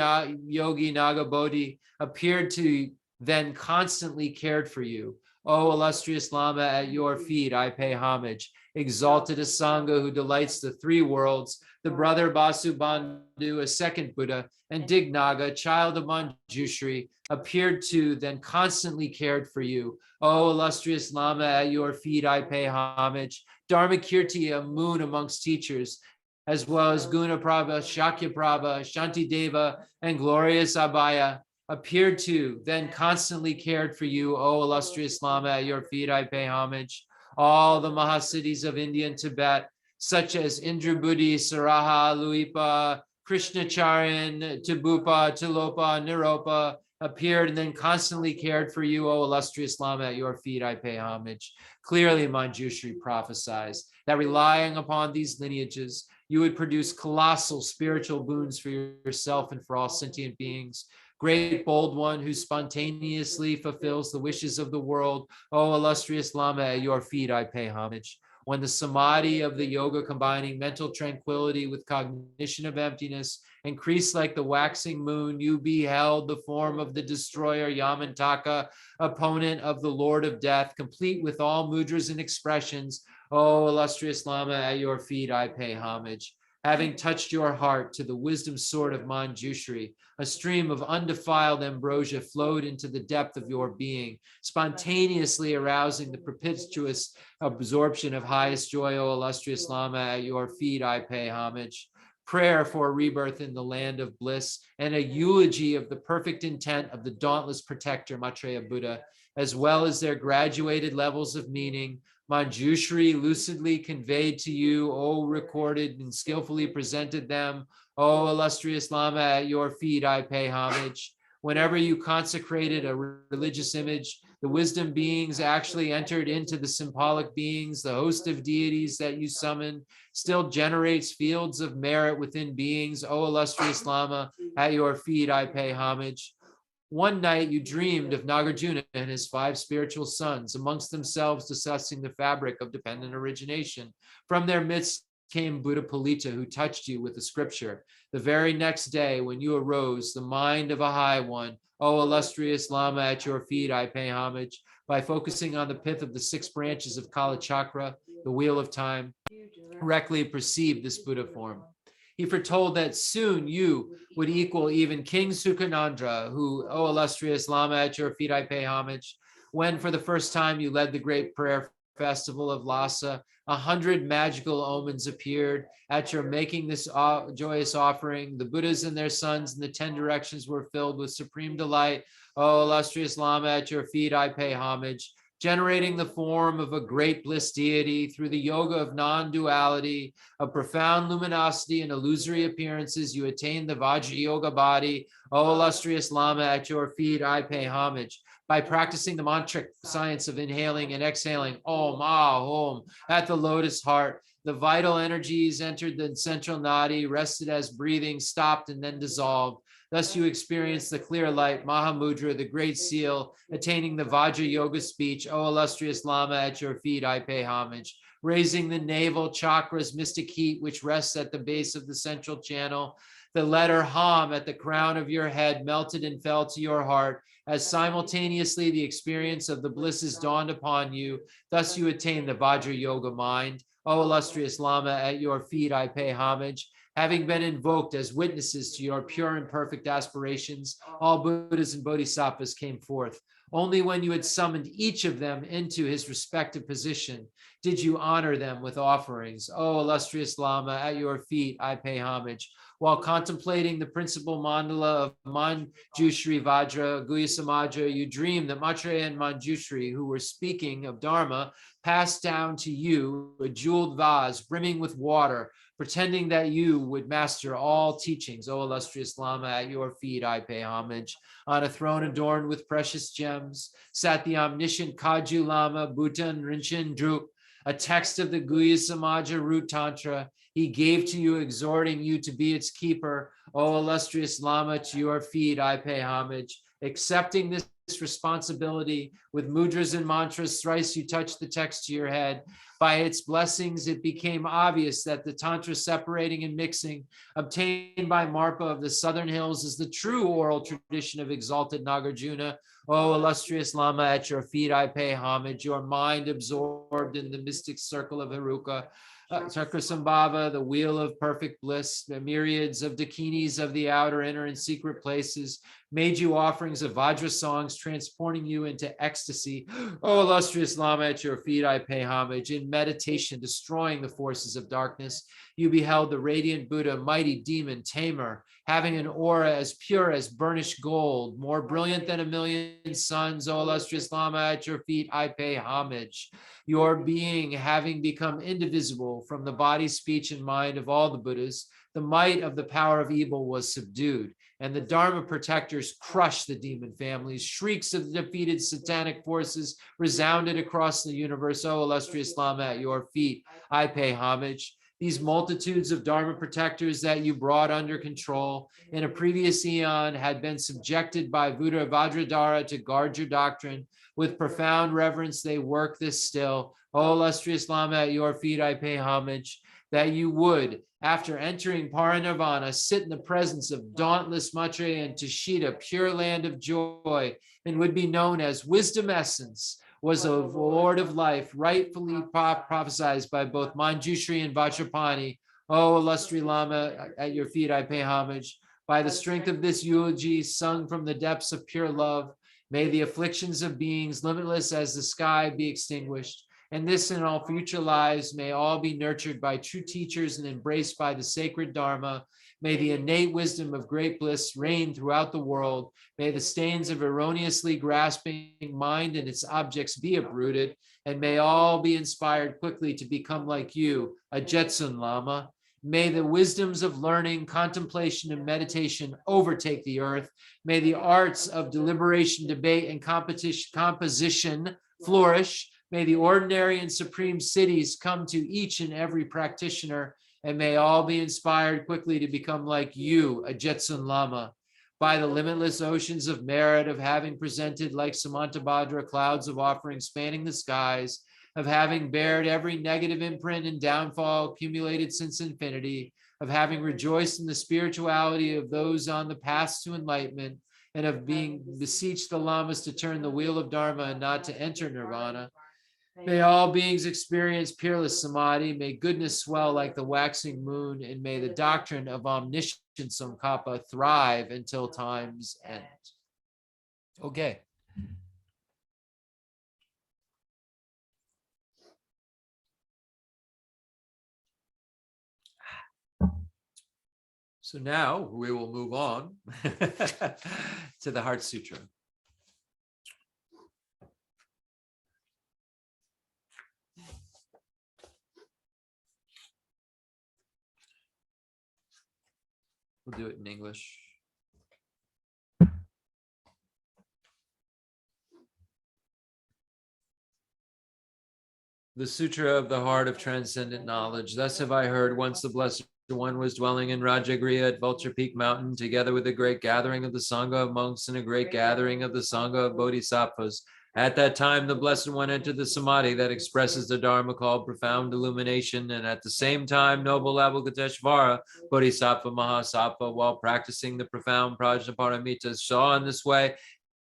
Yogi Nagabodhi appeared to then constantly cared for you. O illustrious Lama, at your feet I pay homage. Exalted Asanga, who delights the 3 worlds, the brother Vasubandhu, a second Buddha, and Dignaga, child of Manjushri, appeared to, then constantly cared for you. O illustrious Lama, at your feet I pay homage. Dharmakirti, a moon amongst teachers, as well as Gunaprabha, Shakyaprabha, Shantideva, and glorious Abhaya, appeared to, then constantly cared for you, O illustrious Lama. At your feet I pay homage. All the Mahasiddhis of India and Tibet, such as Indrabudi, Saraha, Luipa, Krishnacharyan, Tibupa, Tilopa, Niropa, appeared and then constantly cared for you, O illustrious Lama. At your feet I pay homage. Clearly, Manjushri prophesies that relying upon these lineages, you would produce colossal spiritual boons for yourself and for all sentient beings. Great bold one who spontaneously fulfills the wishes of the world, O illustrious Lama, at your feet I pay homage. When the samadhi of the yoga combining mental tranquility with cognition of emptiness increased like the waxing moon, you beheld the form of the destroyer Yamantaka, opponent of the Lord of Death, complete with all mudras and expressions. O illustrious Lama, at your feet I pay homage. Having touched your heart to the wisdom sword of Manjushri, a stream of undefiled ambrosia flowed into the depth of your being, spontaneously arousing the propitious absorption of highest joy. O illustrious Lama, at your feet I pay homage. Prayer for a rebirth in the land of bliss, and a eulogy of the perfect intent of the dauntless protector, Maitreya Buddha, as well as their graduated levels of meaning, Manjushri lucidly conveyed to you, O recorded and skillfully presented them. O illustrious Lama, at your feet I pay homage. Whenever you consecrated a religious image, the wisdom beings actually entered into the symbolic beings. The host of deities that you summon still generates fields of merit within beings. O illustrious Lama, at your feet I pay homage. One night you dreamed of Nagarjuna and his 5 spiritual sons, amongst themselves discussing the fabric of dependent origination. From their midst came Buddha Palita, who touched you with the scripture. The very next day when you arose, the mind of a high one, O illustrious Lama, at your feet I pay homage. By focusing on the pith of the 6 branches of Kala Chakra, the wheel of time, correctly perceived this Buddha form. He foretold that soon you would equal even King Sukhanandra, who, O illustrious Lama, at your feet I pay homage. When for the first time you led the great prayer festival of Lhasa, 100 magical omens appeared. At your making this joyous offering, the Buddhas and their sons in the 10 directions were filled with supreme delight. O illustrious Lama, at your feet I pay homage. Generating the form of a great bliss deity through the yoga of non-duality, of profound luminosity and illusory appearances, you attain the Vajra Yoga body. O illustrious Lama, at your feet I pay homage. By practicing the mantric science of inhaling and exhaling, Om, Ah, Om, at the lotus heart, the vital energies entered the central nadi, rested as breathing, stopped and then dissolved. Thus you experience the clear light, Mahamudra, the great seal, attaining the Vajra Yoga speech. O illustrious Lama, at your feet I pay homage. Raising the navel chakra's mystic heat, which rests at the base of the central channel. The letter Ham at the crown of your head melted and fell to your heart, as simultaneously the experience of the blisses dawned upon you. Thus you attain the Vajra Yoga mind. O illustrious Lama, at your feet I pay homage. Having been invoked as witnesses to your pure and perfect aspirations, all Buddhas and Bodhisattvas came forth. Only when you had summoned each of them into his respective position did you honor them with offerings. O illustrious Lama, at your feet I pay homage. While contemplating the principal mandala of Manjushri Vajra, Guhya Samaja, you dreamed that Maitreya and Manjushri, who were speaking of Dharma, passed down to you a jeweled vase brimming with water, pretending that you would master all teachings. O illustrious Lama, at your feet I pay homage. On a throne adorned with precious gems sat the omniscient Kaju Lama, Bhutan Rinchen Druk, a text of the Guhya Samaja root Tantra. He gave to you, exhorting you to be its keeper. O illustrious Lama, to your feet I pay homage. Accepting this responsibility with mudras and mantras, thrice you touched the text to your head. By its blessings, it became obvious that the Tantra separating and mixing obtained by Marpa of the Southern Hills is the true oral tradition of exalted Nagarjuna. O illustrious Lama, at your feet I pay homage. Your mind absorbed in the mystic circle of Heruka, Chakrasambhava, the wheel of perfect bliss, the myriads of dakinis of the outer, inner, and secret places, made you offerings of Vajra songs, transporting you into ecstasy. O illustrious Lama, at your feet I pay homage. In meditation, destroying the forces of darkness, you beheld the radiant Buddha, mighty demon tamer, having an aura as pure as burnished gold, more brilliant than a million suns. O illustrious Lama, at your feet I pay homage. Your being having become indivisible from the body, speech, and mind of all the Buddhas, the might of the power of evil was subdued, and the Dharma protectors crushed the demon families. Shrieks of the defeated satanic forces resounded across the universe. O illustrious Lama, at your feet I pay homage. These multitudes of Dharma protectors that you brought under control in a previous eon had been subjected by Buddha Vajradhara to guard your doctrine. With profound reverence, they work this still. O illustrious Lama, at your feet I pay homage, that you would, after entering Parinirvana, sit in the presence of dauntless Maitreya and Tushita, pure land of joy, and would be known as wisdom essence, was a Lord of life, rightfully prophesied by both Manjushri and Vajrapani. O illustrious Lama, at your feet I pay homage. By the strength of this eulogy, sung from the depths of pure love, may the afflictions of beings limitless as the sky be extinguished, and this and all future lives may all be nurtured by true teachers and embraced by the sacred Dharma. May the innate wisdom of great bliss reign throughout the world. May the stains of erroneously grasping mind and its objects be uprooted, and may all be inspired quickly to become like you, a Jetsun Lama. May the wisdoms of learning, contemplation, and meditation overtake the earth. May the arts of deliberation, debate, and composition flourish. May the ordinary and supreme cities come to each and every practitioner, and may all be inspired quickly to become like you, a Jetsun Lama. By the limitless oceans of merit of having presented like Samantabhadra clouds of offerings spanning the skies, of having bared every negative imprint and downfall accumulated since infinity, of having rejoiced in the spirituality of those on the path to enlightenment, and of being beseeched the lamas to turn the wheel of Dharma and not to enter nirvana. May all beings experience peerless samadhi. May goodness swell like the waxing moon, and may the doctrine of omniscient Tsongkhapa thrive until time's end. Okay. So now we will move on to the Heart Sutra. We'll do it in English. The Sutra of the Heart of Transcendent Knowledge. Thus have I heard once the Blessed One was dwelling in Rajagriha at Vulture Peak Mountain, together with a great gathering of the Sangha of monks and a great gathering of the Sangha of Bodhisattvas. At that time, the Blessed One entered the Samadhi that expresses the Dharma called profound illumination, and at the same time, noble Avalokiteshvara, Bodhisattva Mahasattva, while practicing the profound Prajnaparamita, saw in this way.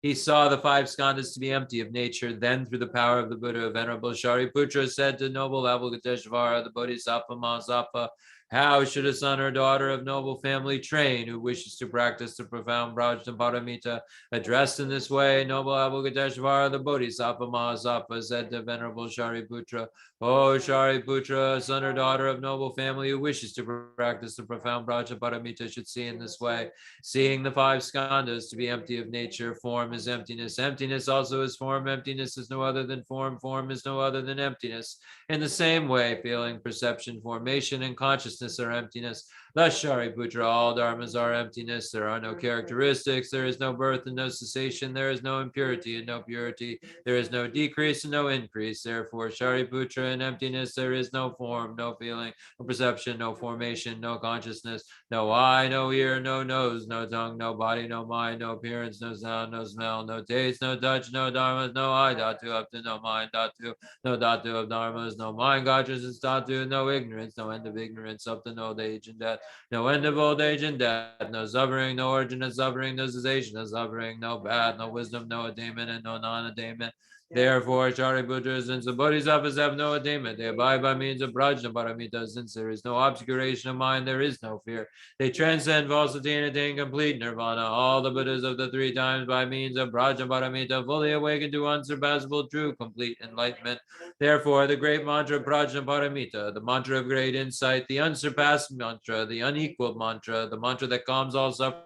He saw the five skandhas to be empty of nature. Then, through the power of the Buddha, Venerable Shariputra said to noble Avalokiteshvara, the Bodhisattva Mahasattva, how should a son or daughter of noble family train who wishes to practice the profound Prajnaparamita? Addressed in this way, noble Avalokiteshvara, the Bodhisattva Mahasattva, said to Venerable Shariputra, O Shariputra, son or daughter of noble family who wishes to practice the profound Prajnaparamita should see in this way. Seeing the five skandhas to be empty of nature, form is emptiness. Emptiness also is form. Emptiness is no other than form. Form is no other than emptiness. In the same way, feeling, perception, formation, and consciousness are emptiness. Thus, Shariputra, all dharmas are emptiness. There are no characteristics. There is no birth and no cessation. There is no impurity and no purity. There is no decrease and no increase. Therefore, Shariputra, in emptiness, there is no form, no feeling, no perception, no formation, no consciousness, no eye, no ear, no nose, no tongue, no body, no mind, no appearance, no sound, no smell, no taste, no touch, no dharmas, no eye, dhatu, up to no mind, dhatu, no dhatu of dharmas, no mind, consciousness, dhatu, no ignorance, no end of ignorance, up to no old age and death, no end of old age and death, no suffering, no origin of suffering, no cessation of suffering, no path, no wisdom, no attainment, and no non-attainment, Therefore, Shariputra, since the bodhisattvas have no attainment, they abide by means of prajna paramita. Since there is no obscuration of mind, there is no fear. They transcend falsity and attain complete nirvana. All the Buddhas of the three times by means of prajna paramita fully awaken to unsurpassable true complete enlightenment. Therefore, the great mantra prajna paramita, the mantra of great insight, the unsurpassed mantra, the unequaled mantra, the mantra that calms all suffering,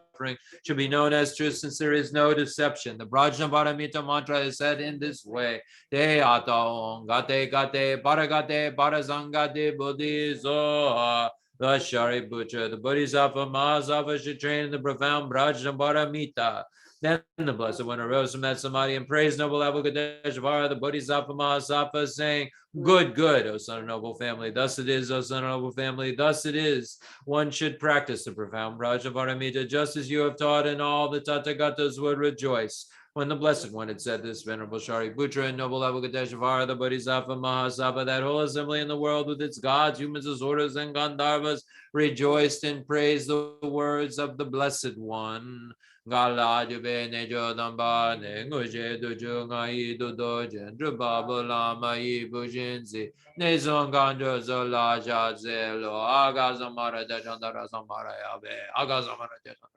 should be known as truth, since there is no deception. The Prajna Paramita mantra is said in this way: Te Ataon Gate Gate Paragate Parasangate Bodhiso. The Shariputra, the Bodhisattva Mahasattva should train in the profound Prajna Paramita. Then the Blessed One arose from that samadhi and praised noble Avalokiteshvara, the Bodhisattva Mahasattva, saying, Good, good, O son of noble family. Thus it is, O son of noble family. Thus it is. One should practice the profound Prajnaparamita, just as you have taught, and all the Tathagatas would rejoice. When the Blessed One had said this, Venerable Shariputra and noble Avalokiteshvara, the Bodhisattva Mahasattva, that whole assembly in the world with its gods, humans, asuras, and Gandharvas, rejoiced and praised the words of the Blessed One. Gala jube ne jodamba ne nguje duju ngai dudo jendru babu lama yi bujinzi ne zonganjo zola jazelo aga zamara de jandara zamara yabe aga zamara de jandara.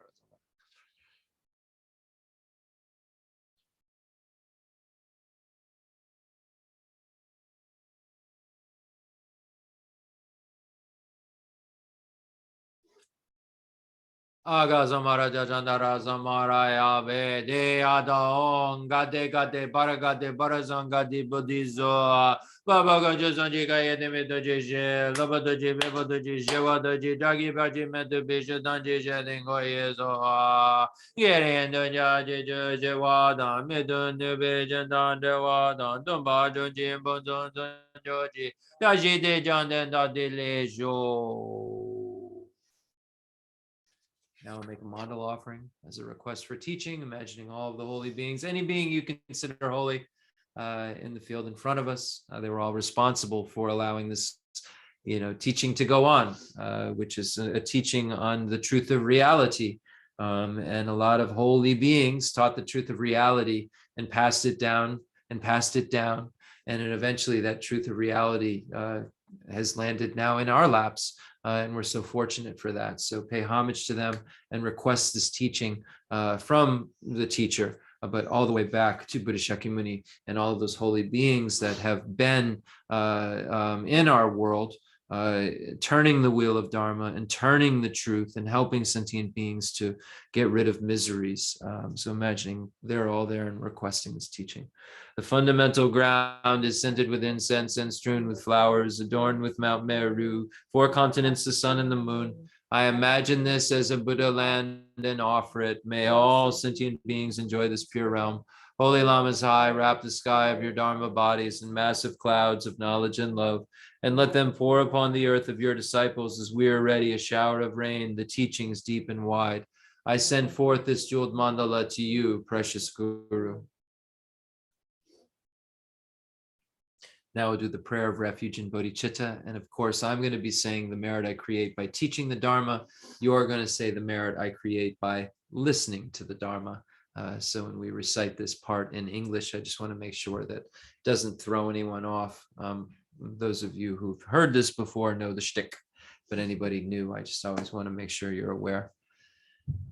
Aga zamara jandara zamara yabe de adaon gade gade baragade barazangadi buddhizo baba gajo sanji kaya de medoji je labadoji bebadoji jewadoji dagi baji medu bisha danji jedingo yezo yere endo jaji jewada medun nube jandan dewada dumba joji bonzon joji daji de janden da dilejo. Now we'll make a mandala offering as a request for teaching, imagining all of the holy beings, any being you consider holy in the field in front of us. They were all responsible for allowing this, teaching to go on, which is a teaching on the truth of reality. And a lot of holy beings taught the truth of reality and passed it down and passed it down. And then eventually that truth of reality has landed now in our laps. And we're so fortunate for that. So pay homage to them and request this teaching from the teacher, but all the way back to Buddha Shakyamuni and all of those holy beings that have been in our world, turning the wheel of Dharma and turning the truth and helping sentient beings to get rid of miseries. So imagining they're all there and requesting this teaching. The fundamental ground is scented with incense and strewn with flowers, adorned with Mount Meru, 4 continents, the sun and the moon. I imagine this as a Buddha land and offer it. May all sentient beings enjoy this pure realm. Holy Lamas high, wrap the sky of your Dharma bodies in massive clouds of knowledge and love, and let them pour upon the earth of your disciples as we are ready a shower of rain, the teachings deep and wide. I send forth this jeweled mandala to you, precious Guru. Now we'll do the prayer of refuge in bodhicitta. And of course, I'm going to be saying the merit I create by teaching the Dharma. You're going to say the merit I create by listening to the Dharma. So when we recite this part in English, I just want to make sure that it doesn't throw anyone off. Those of you who've heard this before know the shtick, but anybody new, I just always want to make sure you're aware.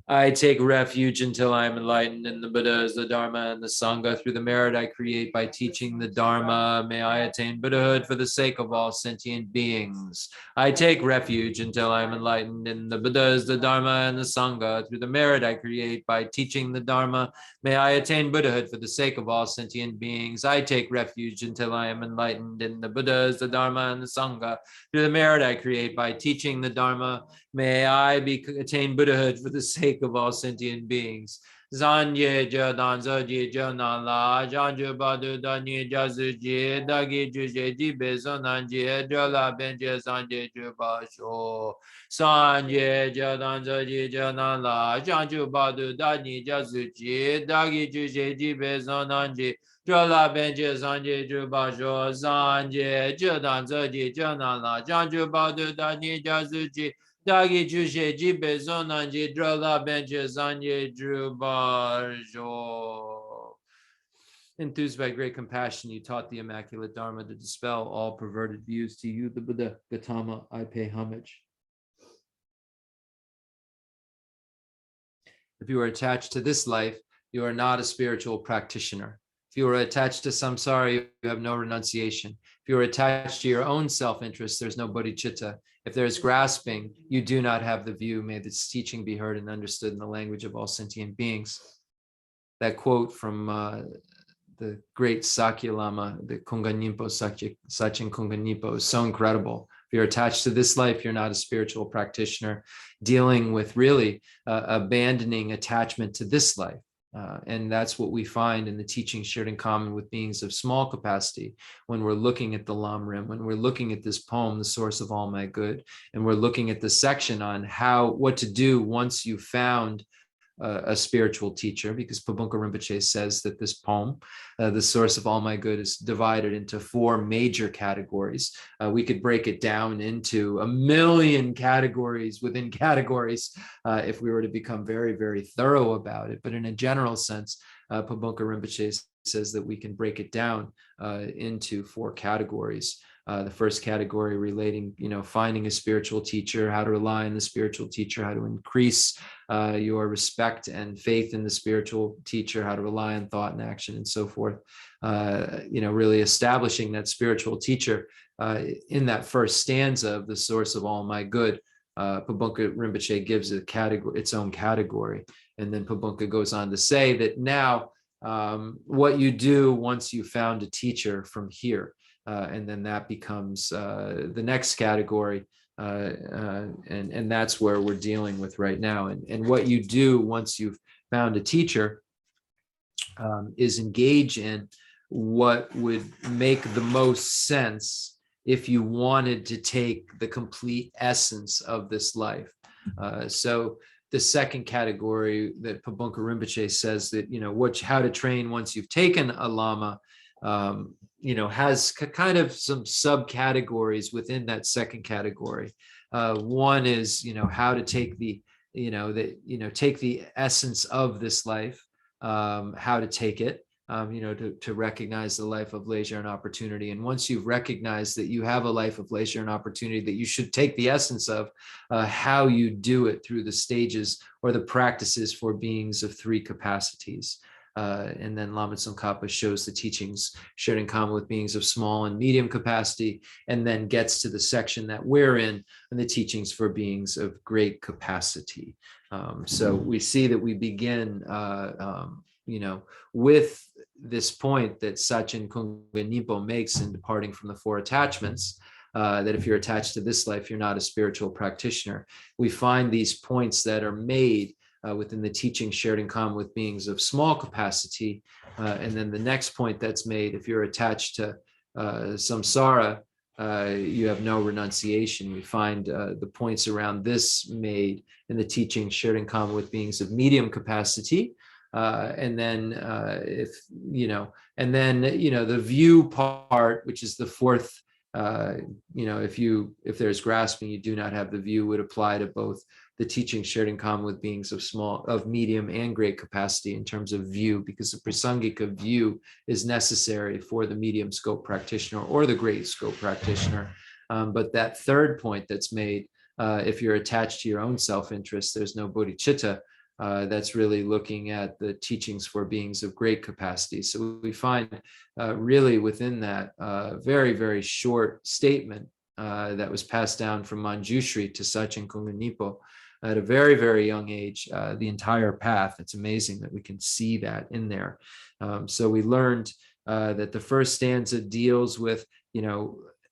I take refuge until I am enlightened in the Buddhas, the Dharma, and the Sangha. Through the merit I create by teaching the Dharma, may I attain Buddhahood for the sake of all sentient beings. I take refuge until I am enlightened in the Buddhas, the Dharma, and the Sangha. Through the merit I create by teaching the Dharma, may I attain Buddhahood for the sake of all sentient beings. I take refuge until I am enlightened in the Buddhas, the Dharma, and the Sangha. Through the merit I create by teaching the Dharma, may I attain Buddhahood for the sake of all sentient beings. Zanye Jadan Zaji Janala, Janju Badu Dani Jazuji, Dagi Juje Dibe Zonanje, Jala Benje Zanje Jubasho, Sanye Jadan Zaji Janala, Janju Badu Dani Jazuji, Dagi Juje Dibe Zonanje, Jala Benje Zanje Jubasho, Zanje Jadan Zaji Janala, Janju Badu Dani Jazuji, Dagi Juje Jibe Zonanji Drola Benje Zanye Drubajo. Enthused by great compassion, you taught the immaculate Dharma to dispel all perverted views. To you, the Buddha Gautama, I pay homage. If you are attached to this life, you are not a spiritual practitioner. If you are attached to samsara, you have no renunciation. If you are attached to your own self-interest, there's no bodhicitta. If there is grasping, you do not have the view. May this teaching be heard and understood in the language of all sentient beings. That quote from the great Sakya Lama, the Kunganimpo, Sachin Kunganimpo, is so incredible. If you're attached to this life, you're not a spiritual practitioner, dealing with really abandoning attachment to this life. And that's what we find in the teachings shared in common with beings of small capacity when we're looking at the Lamrim, when we're looking at this poem, The Source of All My Good, and we're looking at the section on what to do once you've found a spiritual teacher, because Pabunka Rinpoche says that this poem, The Source of All My Good, is divided into 4 major categories. We could break it down into a million categories within categories if we were to become very, very thorough about it. But in a general sense, Pabunka Rinpoche says that we can break it down into 4 categories. The first category relating, finding a spiritual teacher, how to rely on the spiritual teacher, how to increase your respect and faith in the spiritual teacher, how to rely on thought and action and so forth. Really establishing that spiritual teacher in that first stanza of The Source of All My Good. Pabunka Rinpoche gives a category, its own category. And then Pabunka goes on to say that now what you do once you found a teacher from here, and then that becomes the next category, and that's where we're dealing with right now. And what you do once you've found a teacher is engage in what would make the most sense if you wanted to take the complete essence of this life. So the second category that Pabunka Rinpoche says that, how to train once you've taken a Lama, has kind of some subcategories within that second category. One is, how to take take the essence of this life, how to take it, to recognize the life of leisure and opportunity. And once you've recognized that you have a life of leisure and opportunity that you should take the essence of, how you do it through the stages or the practices for beings of 3 capacities. And then Lama Tsongkhapa shows the teachings shared in common with beings of small and medium capacity, and then gets to the section that we're in, and the teachings for beings of great capacity. So we see that we begin, with this point that Sachin Kunganimpo makes in departing from the 4 attachments, that if you're attached to this life, you're not a spiritual practitioner. We find these points that are made within the teaching shared in common with beings of small capacity. And then the next point that's made, if you're attached to samsara, you have no renunciation. We find the points around this made in the teaching shared in common with beings of medium capacity. And then the view part, which is the 4th, if there's grasping, you do not have the view, would apply to both the teaching shared in common with beings of medium and great capacity in terms of view, because the prasangika view is necessary for the medium scope practitioner or the great scope practitioner. But that third point that's made, if you're attached to your own self-interest, there's no bodhicitta. That's really looking at the teachings for beings of great capacity. So we find really within that very, very short statement that was passed down from Manjushri to Sachin Kunganimpo at a very, very young age, the entire path. It's amazing that we can see that in there. So we learned that the first stanza deals with,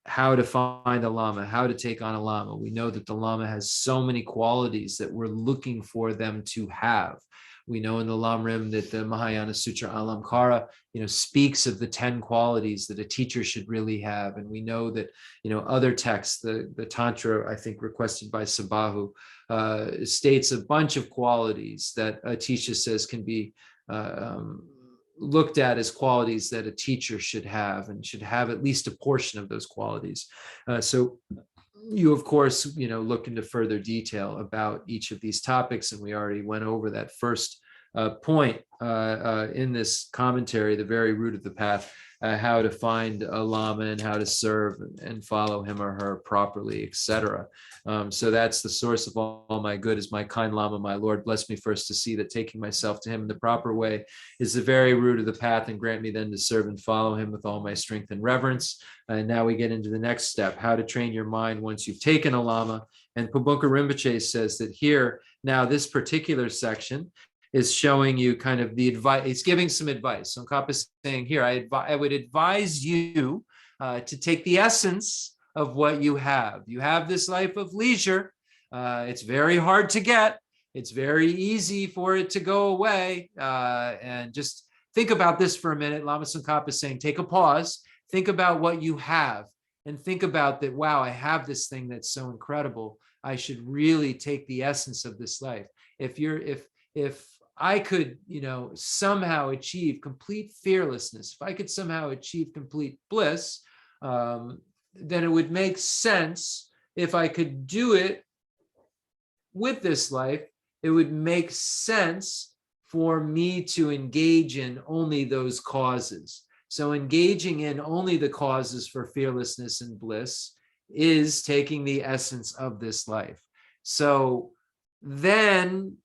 how to find a Lama, how to take on a Lama. We know that the Lama has so many qualities that we're looking for them to have. We know in the Lamrim that the Mahayana Sutra Alamkara, speaks of the 10 qualities that a teacher should really have. And we know that, other texts, the Tantra, I think requested by Sabahu, states a bunch of qualities that Atisha says can be looked at as qualities that a teacher should have, and should have at least a portion of those qualities. So you, of course, look into further detail about each of these topics, and we already went over that first point in this commentary, the very root of the path, how to find a Lama and how to serve and follow him or her properly, etc. So that's the source of all my good is my kind Lama, my Lord. Bless me first to see that taking myself to him in the proper way is the very root of the path, and grant me then to serve and follow him with all my strength and reverence. And now we get into the next step, how to train your mind once you've taken a Lama. And Pabonka Rinpoche says that here, now this particular section is showing you kind of the advice, it's giving some advice. Tsongkhapa is saying here, I would advise you to take the essence of what you have. You have this life of leisure. It's very hard to get. It's very easy for it to go away. And just think about this for a minute. Lama Tsongkhapa is saying, take a pause, think about what you have, and think about that, wow, I have this thing that's so incredible. I should really take the essence of this life. If I could, somehow achieve complete fearlessness, if I could somehow achieve complete bliss, then it would make sense if I could do it with this life. It would make sense for me to engage in only those causes. So engaging in only the causes for fearlessness and bliss is taking the essence of this life. So then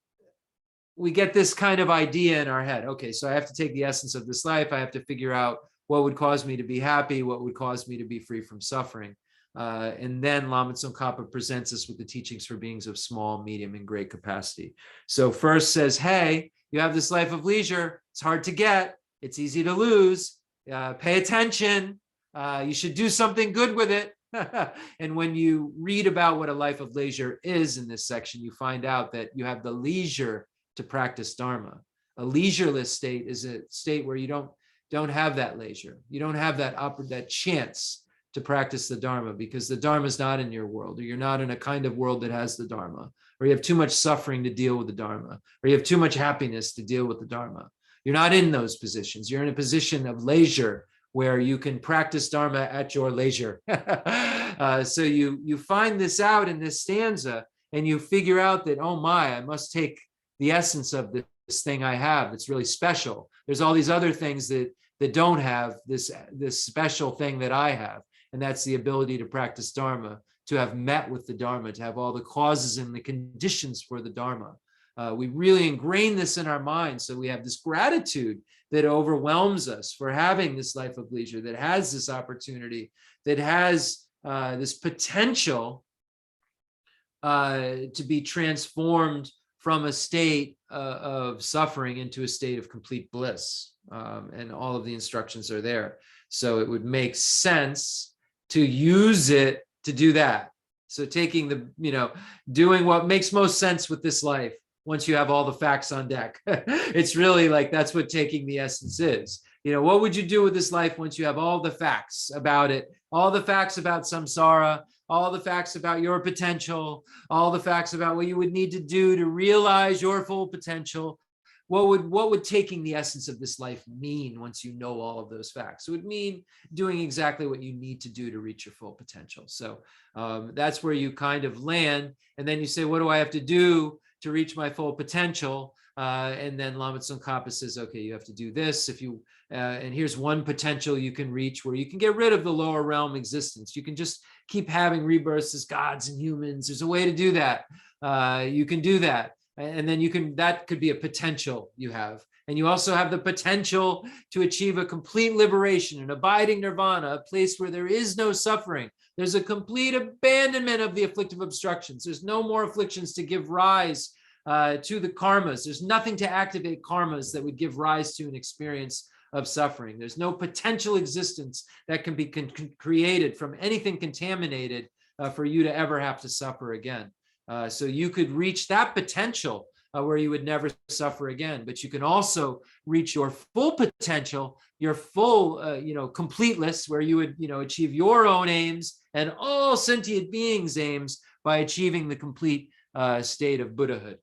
we get this kind of idea in our head. Okay, so I have to take the essence of this life. I have to figure out what would cause me to be happy, what would cause me to be free from suffering. And then Lama Tsongkhapa presents us with the teachings for beings of small, medium, and great capacity. So first says, hey, you have this life of leisure. It's hard to get. It's easy to lose. Pay attention. You should do something good with it. And when you read about what a life of leisure is in this section, you find out that you have the leisure to practice Dharma. A leisureless state is a state where you don't have that leisure. You don't have that chance to practice the Dharma, because the Dharma is not in your world, or you're not in a kind of world that has the Dharma, or you have too much suffering to deal with the Dharma, or you have too much happiness to deal with the Dharma. You're not in those positions. You're in a position of leisure where you can practice Dharma at your leisure. So you find this out in this stanza, and you figure out that, oh my, I must take the essence of this thing I have that's really special. There's all these other things that don't have this special thing that I have. And that's the ability to practice Dharma, to have met with the Dharma, to have all the causes and the conditions for the Dharma. We really ingrain this in our minds. So we have this gratitude that overwhelms us for having this life of leisure, that has this opportunity, that has this potential to be transformed from a state of suffering into a state of complete bliss. And all of the instructions are there. So it would make sense to use it to do that. So taking doing what makes most sense with this life once you have all the facts on deck. It's really like, that's what taking the essence is. What would you do with this life once you have all the facts about it, all the facts about samsara, all the facts about your potential, all the facts about what you would need to do to realize your full potential? What would taking the essence of this life mean once you know all of those facts? It would mean doing exactly what you need to do to reach your full potential. So that's where you kind of land. And then you say, what do I have to do to reach my full potential? And then Lama Tsongkhapa says, okay, you have to do this. And here's one potential you can reach, where you can get rid of the lower realm existence. You can just keep having rebirths as gods and humans. There's a way to do that. You can do that. And then that could be a potential you have. And you also have the potential to achieve a complete liberation, an abiding nirvana, a place where there is no suffering. There's a complete abandonment of the afflictive obstructions. There's no more afflictions to give rise to the karmas. There's nothing to activate karmas that would give rise to an experience of suffering. There's no potential existence that can be created from anything contaminated for you to ever have to suffer again. So you could reach that potential where you would never suffer again, but you can also reach your full potential, your full, completeness, where you would, achieve your own aims and all sentient beings' aims by achieving the complete state of Buddhahood.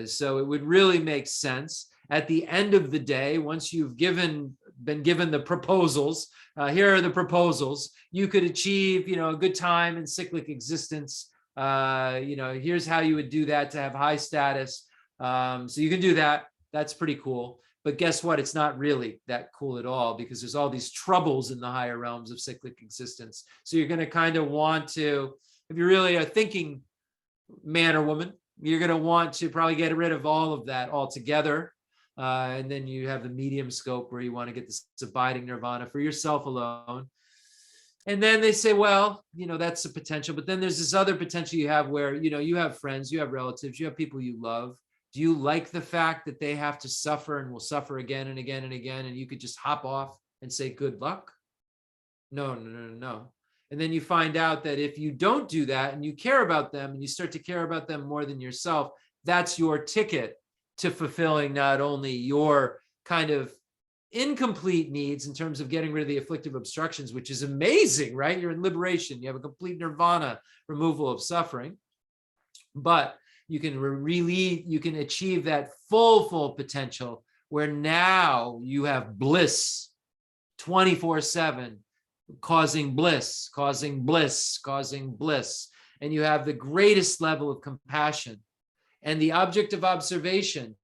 So it would really make sense at the end of the day, once you've been given the proposals, here are the proposals, you could achieve, a good time in cyclic existence. Here's how you would do that to have high status. So you can do that. That's pretty cool. But guess what? It's not really that cool at all, because there's all these troubles in the higher realms of cyclic existence. So you're going to kind of want to, if you're really a thinking man or woman, you're going to want to probably get rid of all of that altogether. And then you have the medium scope where you want to get this abiding nirvana for yourself alone. And then they say, well, that's a potential. But then there's this other potential you have where, you have friends, you have relatives, you have people you love. Do you like the fact that they have to suffer and will suffer again and again and again, and you could just hop off and say, good luck? No, no, no, no. And then you find out that if you don't do that and you care about them and you start to care about them more than yourself, that's your ticket to fulfilling not only your kind of incomplete needs in terms of getting rid of the afflictive obstructions, which is amazing, right? You're in liberation. You have a complete nirvana, removal of suffering. But you can achieve that full potential where now you have bliss 24/7, causing bliss, causing bliss, causing bliss. And you have the greatest level of compassion. And the object of observation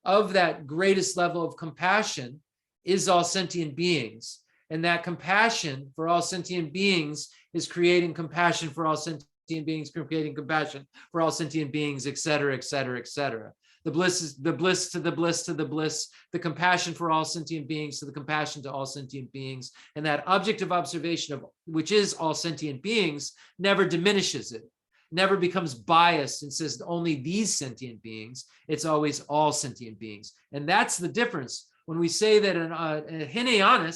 of that greatest level of compassion is all sentient beings. And that compassion for all sentient beings is creating compassion for all sentient beings, creating compassion for all sentient beings, et cetera, et cetera, et cetera. The bliss is the bliss to the bliss to the bliss, the compassion for all sentient beings to the compassion to all sentient beings. And that object of observation, of which is all sentient beings, never diminishes it, never becomes biased and says only these sentient beings. It's always all sentient beings. And that's the difference. When we say that a Hinayana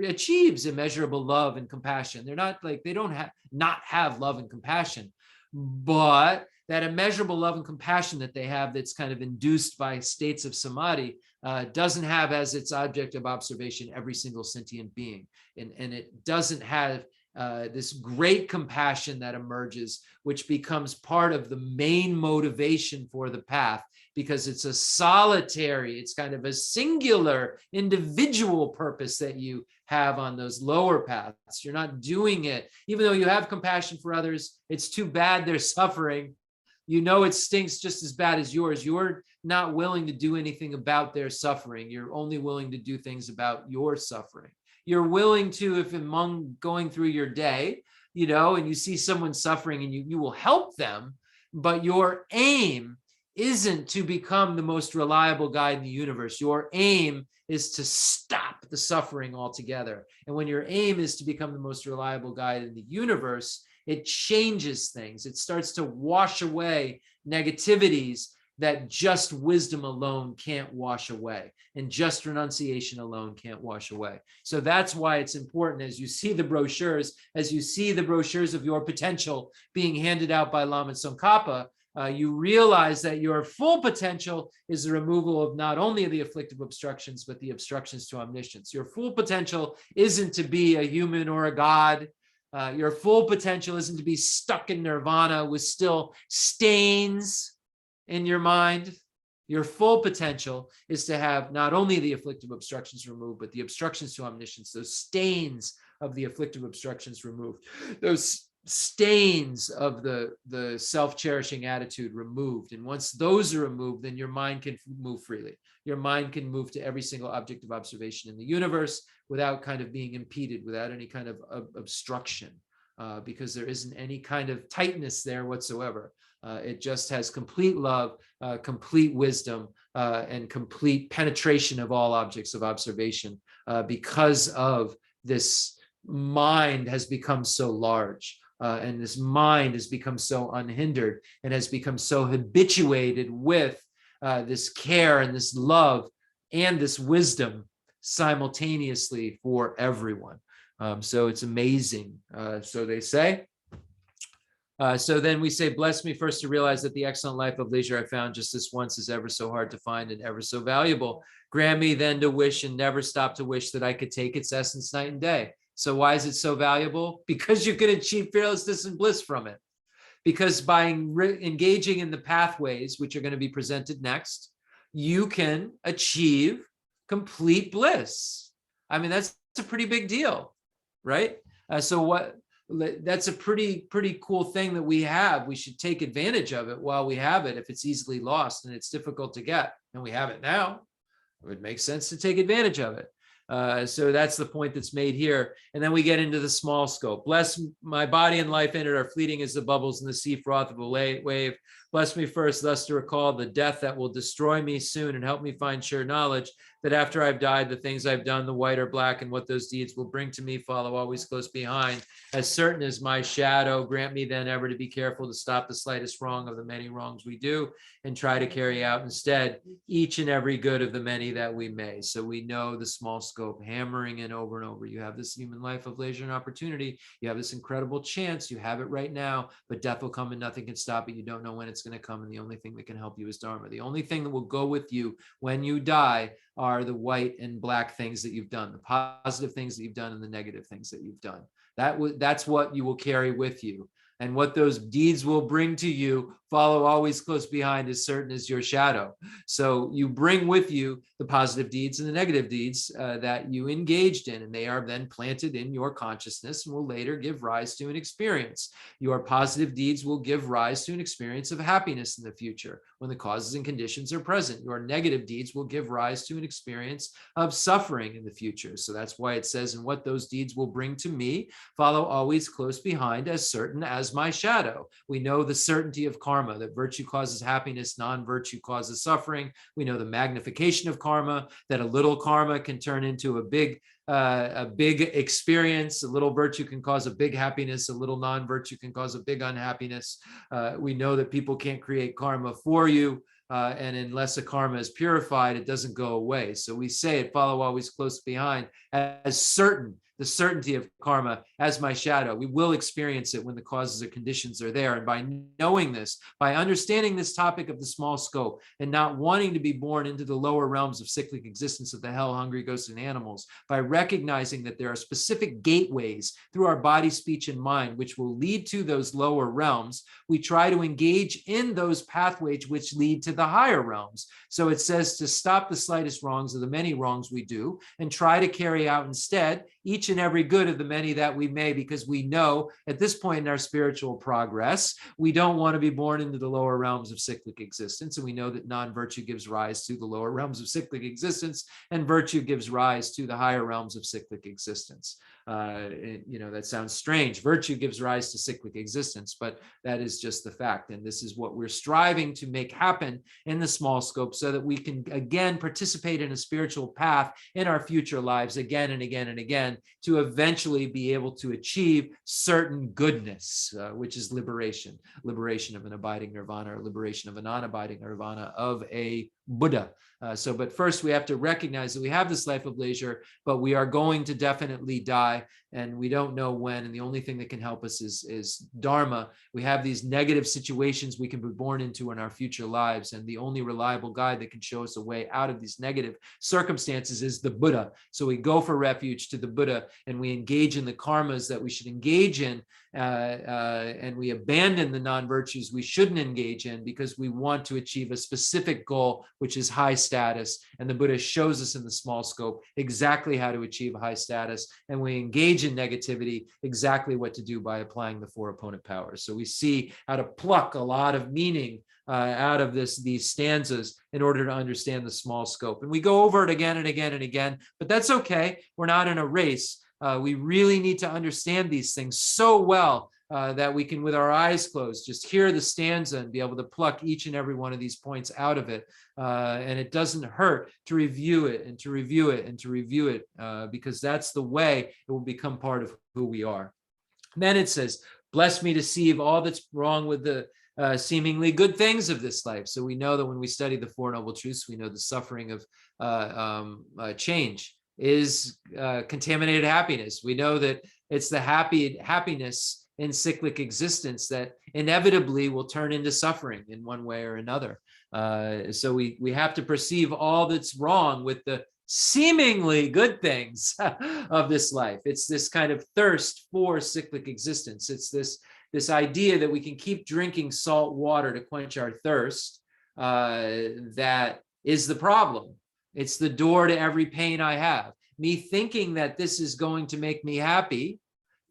achieves immeasurable love and compassion, they're not like, they don't not have love and compassion, but that immeasurable love and compassion that they have, that's kind of induced by states of samadhi, doesn't have as its object of observation every single sentient being. And it doesn't have this great compassion that emerges, which becomes part of the main motivation for the path, because it's a solitary, it's kind of a singular individual purpose that you have on those lower paths. You're not doing it, even though you have compassion for others, it's too bad they're suffering. It stinks just as bad as yours. You're not willing to do anything about their suffering. You're only willing to do things about your suffering. You're willing to, if among going through your day, and you see someone suffering, and you will help them, but your aim isn't to become the most reliable guide in the universe. Your aim is to stop the suffering altogether. And when your aim is to become the most reliable guide in the universe, it changes things. It starts to wash away negativities that just wisdom alone can't wash away, and just renunciation alone can't wash away. So that's why it's important, as you see the brochures of your potential being handed out by Lama Tsongkhapa, you realize that your full potential is the removal of not only the afflictive obstructions, but the obstructions to omniscience. Your full potential isn't to be a human or a god. Your full potential isn't to be stuck in nirvana with still stains in your mind. Your full potential is to have not only the afflictive obstructions removed, but the obstructions to omniscience, those stains of the afflictive obstructions removed, those stains of the self-cherishing attitude removed. And once those are removed, then your mind can move freely. Your mind can move to every single object of observation in the universe without kind of being impeded, without any kind of obstruction, because there isn't any kind of tightness there whatsoever. It just has complete love, complete wisdom, and complete penetration of all objects of observation, because of this mind has become so large. And this mind has become so unhindered and has become so habituated with this care and this love and this wisdom simultaneously for everyone. So it's amazing. So they say. So then we say, bless me first to realize that the excellent life of leisure I found just this once is ever so hard to find and ever so valuable. Grant me then to wish and never stop to wish that I could take its essence night and day. So why is it so valuable? Because you can achieve fearlessness and bliss from it. Because by engaging in the pathways, which are going to be presented next, you can achieve complete bliss. I mean, that's a pretty big deal, right? That's a pretty cool thing that we have. We should take advantage of it while we have it. If it's easily lost and it's difficult to get, and we have it now, It would make sense to take advantage of it. So that's the point that's made here. And then we get into the small scope. Bless my body and life in it are fleeting as the bubbles in the sea froth of a wave. Bless me first, thus to recall the death that will destroy me soon, and help me find sure knowledge that after I've died, the things I've done, the white or black, and what those deeds will bring to me, follow always close behind. As certain as my shadow, grant me then ever to be careful to stop the slightest wrong of the many wrongs we do, and try to carry out instead each and every good of the many that we may. So we know the small scope, hammering in over and over. You have this human life of leisure and opportunity. You have this incredible chance. You have it right now, but death will come and nothing can stop it. You don't know when it's going to come. And the only thing that can help you is Dharma. The only thing that will go with you when you die are the white and black things that you've done, the positive things that you've done and the negative things that you've done. That's what you will carry with you. And what those deeds will bring to you, follow always close behind, as certain as your shadow. So you bring with you the positive deeds and the negative deeds that you engaged in, and they are then planted in your consciousness and will later give rise to an experience. Your positive deeds will give rise to an experience of happiness in the future when the causes and conditions are present. Your negative deeds will give rise to an experience of suffering in the future. So that's why it says, and what those deeds will bring to me, follow always close behind, as certain as my shadow. We know the certainty of karma, that virtue causes happiness, non-virtue causes suffering. We know the magnification of karma, that a little karma can turn into a big experience. A little virtue can cause a big happiness. A little non-virtue can cause a big unhappiness. We know that people can't create karma for you. And unless a karma is purified, it doesn't go away. So we say it, follow always close behind, as certain, the certainty of karma as my shadow. We will experience it when the causes or conditions are there. And by knowing this, by understanding this topic of the small scope and not wanting to be born into the lower realms of cyclic existence of the hell, hungry ghosts, and animals, by recognizing that there are specific gateways through our body, speech, and mind, which will lead to those lower realms, we try to engage in those pathways which lead to the higher realms. So it says to stop the slightest wrongs of the many wrongs we do and try to carry out instead each and every good of the many that we may, because we know at this point in our spiritual progress, we don't want to be born into the lower realms of cyclic existence. And we know that non-virtue gives rise to the lower realms of cyclic existence, and virtue gives rise to the higher realms of cyclic existence. That sounds strange. Virtue gives rise to cyclic existence, but that is just the fact. And this is what we're striving to make happen in the small scope, so that we can again participate in a spiritual path in our future lives again and again and again, to eventually be able to achieve certain goodness, which is liberation of an abiding nirvana, or liberation of a non-abiding nirvana of a Buddha. But first we have to recognize that we have this life of leisure, but we are going to definitely die, and we don't know when. And the only thing that can help us is Dharma. We have these negative situations we can be born into in our future lives, and the only reliable guide that can show us a way out of these negative circumstances is the Buddha. So we go for refuge to the Buddha, and we engage in the karmas that we should engage in, and we abandon the non-virtues we shouldn't engage in, because we want to achieve a specific goal, which is high status. And the Buddha shows us in the small scope exactly how to achieve high status, and we engage in negativity, exactly what to do by applying the four opponent powers. So we see how to pluck a lot of meaning out of these stanzas in order to understand the small scope. And we go over it again and again and again, but that's okay. We're not in a race. We really need to understand these things so well that we can, with our eyes closed, just hear the stanza and be able to pluck each and every one of these points out of it. And it doesn't hurt to review it and to review it and to review it, because that's the way it will become part of who we are. And then it says, bless me to deceive all that's wrong with the seemingly good things of this life. So we know that when we study the Four Noble Truths, we know the suffering of change is contaminated happiness. We know that it's the happiness in cyclic existence that inevitably will turn into suffering in one way or another. So we have to perceive all that's wrong with the seemingly good things of this life. It's this kind of thirst for cyclic existence. It's this idea that we can keep drinking salt water to quench our thirst. That is the problem. It's the door to every pain I have. Me thinking that this is going to make me happy,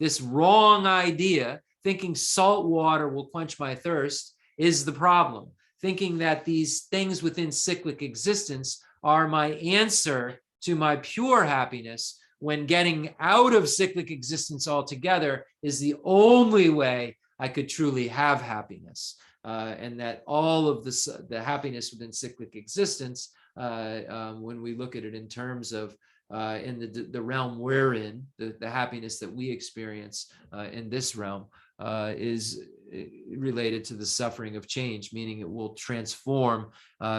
this wrong idea, thinking salt water will quench my thirst, is the problem. Thinking that these things within cyclic existence are my answer to my pure happiness, when getting out of cyclic existence altogether is the only way I could truly have happiness. And that all of the happiness within cyclic existence, when we look at it in terms of in the realm we're in, the happiness that we experience in this realm is related to the suffering of change, meaning it will transform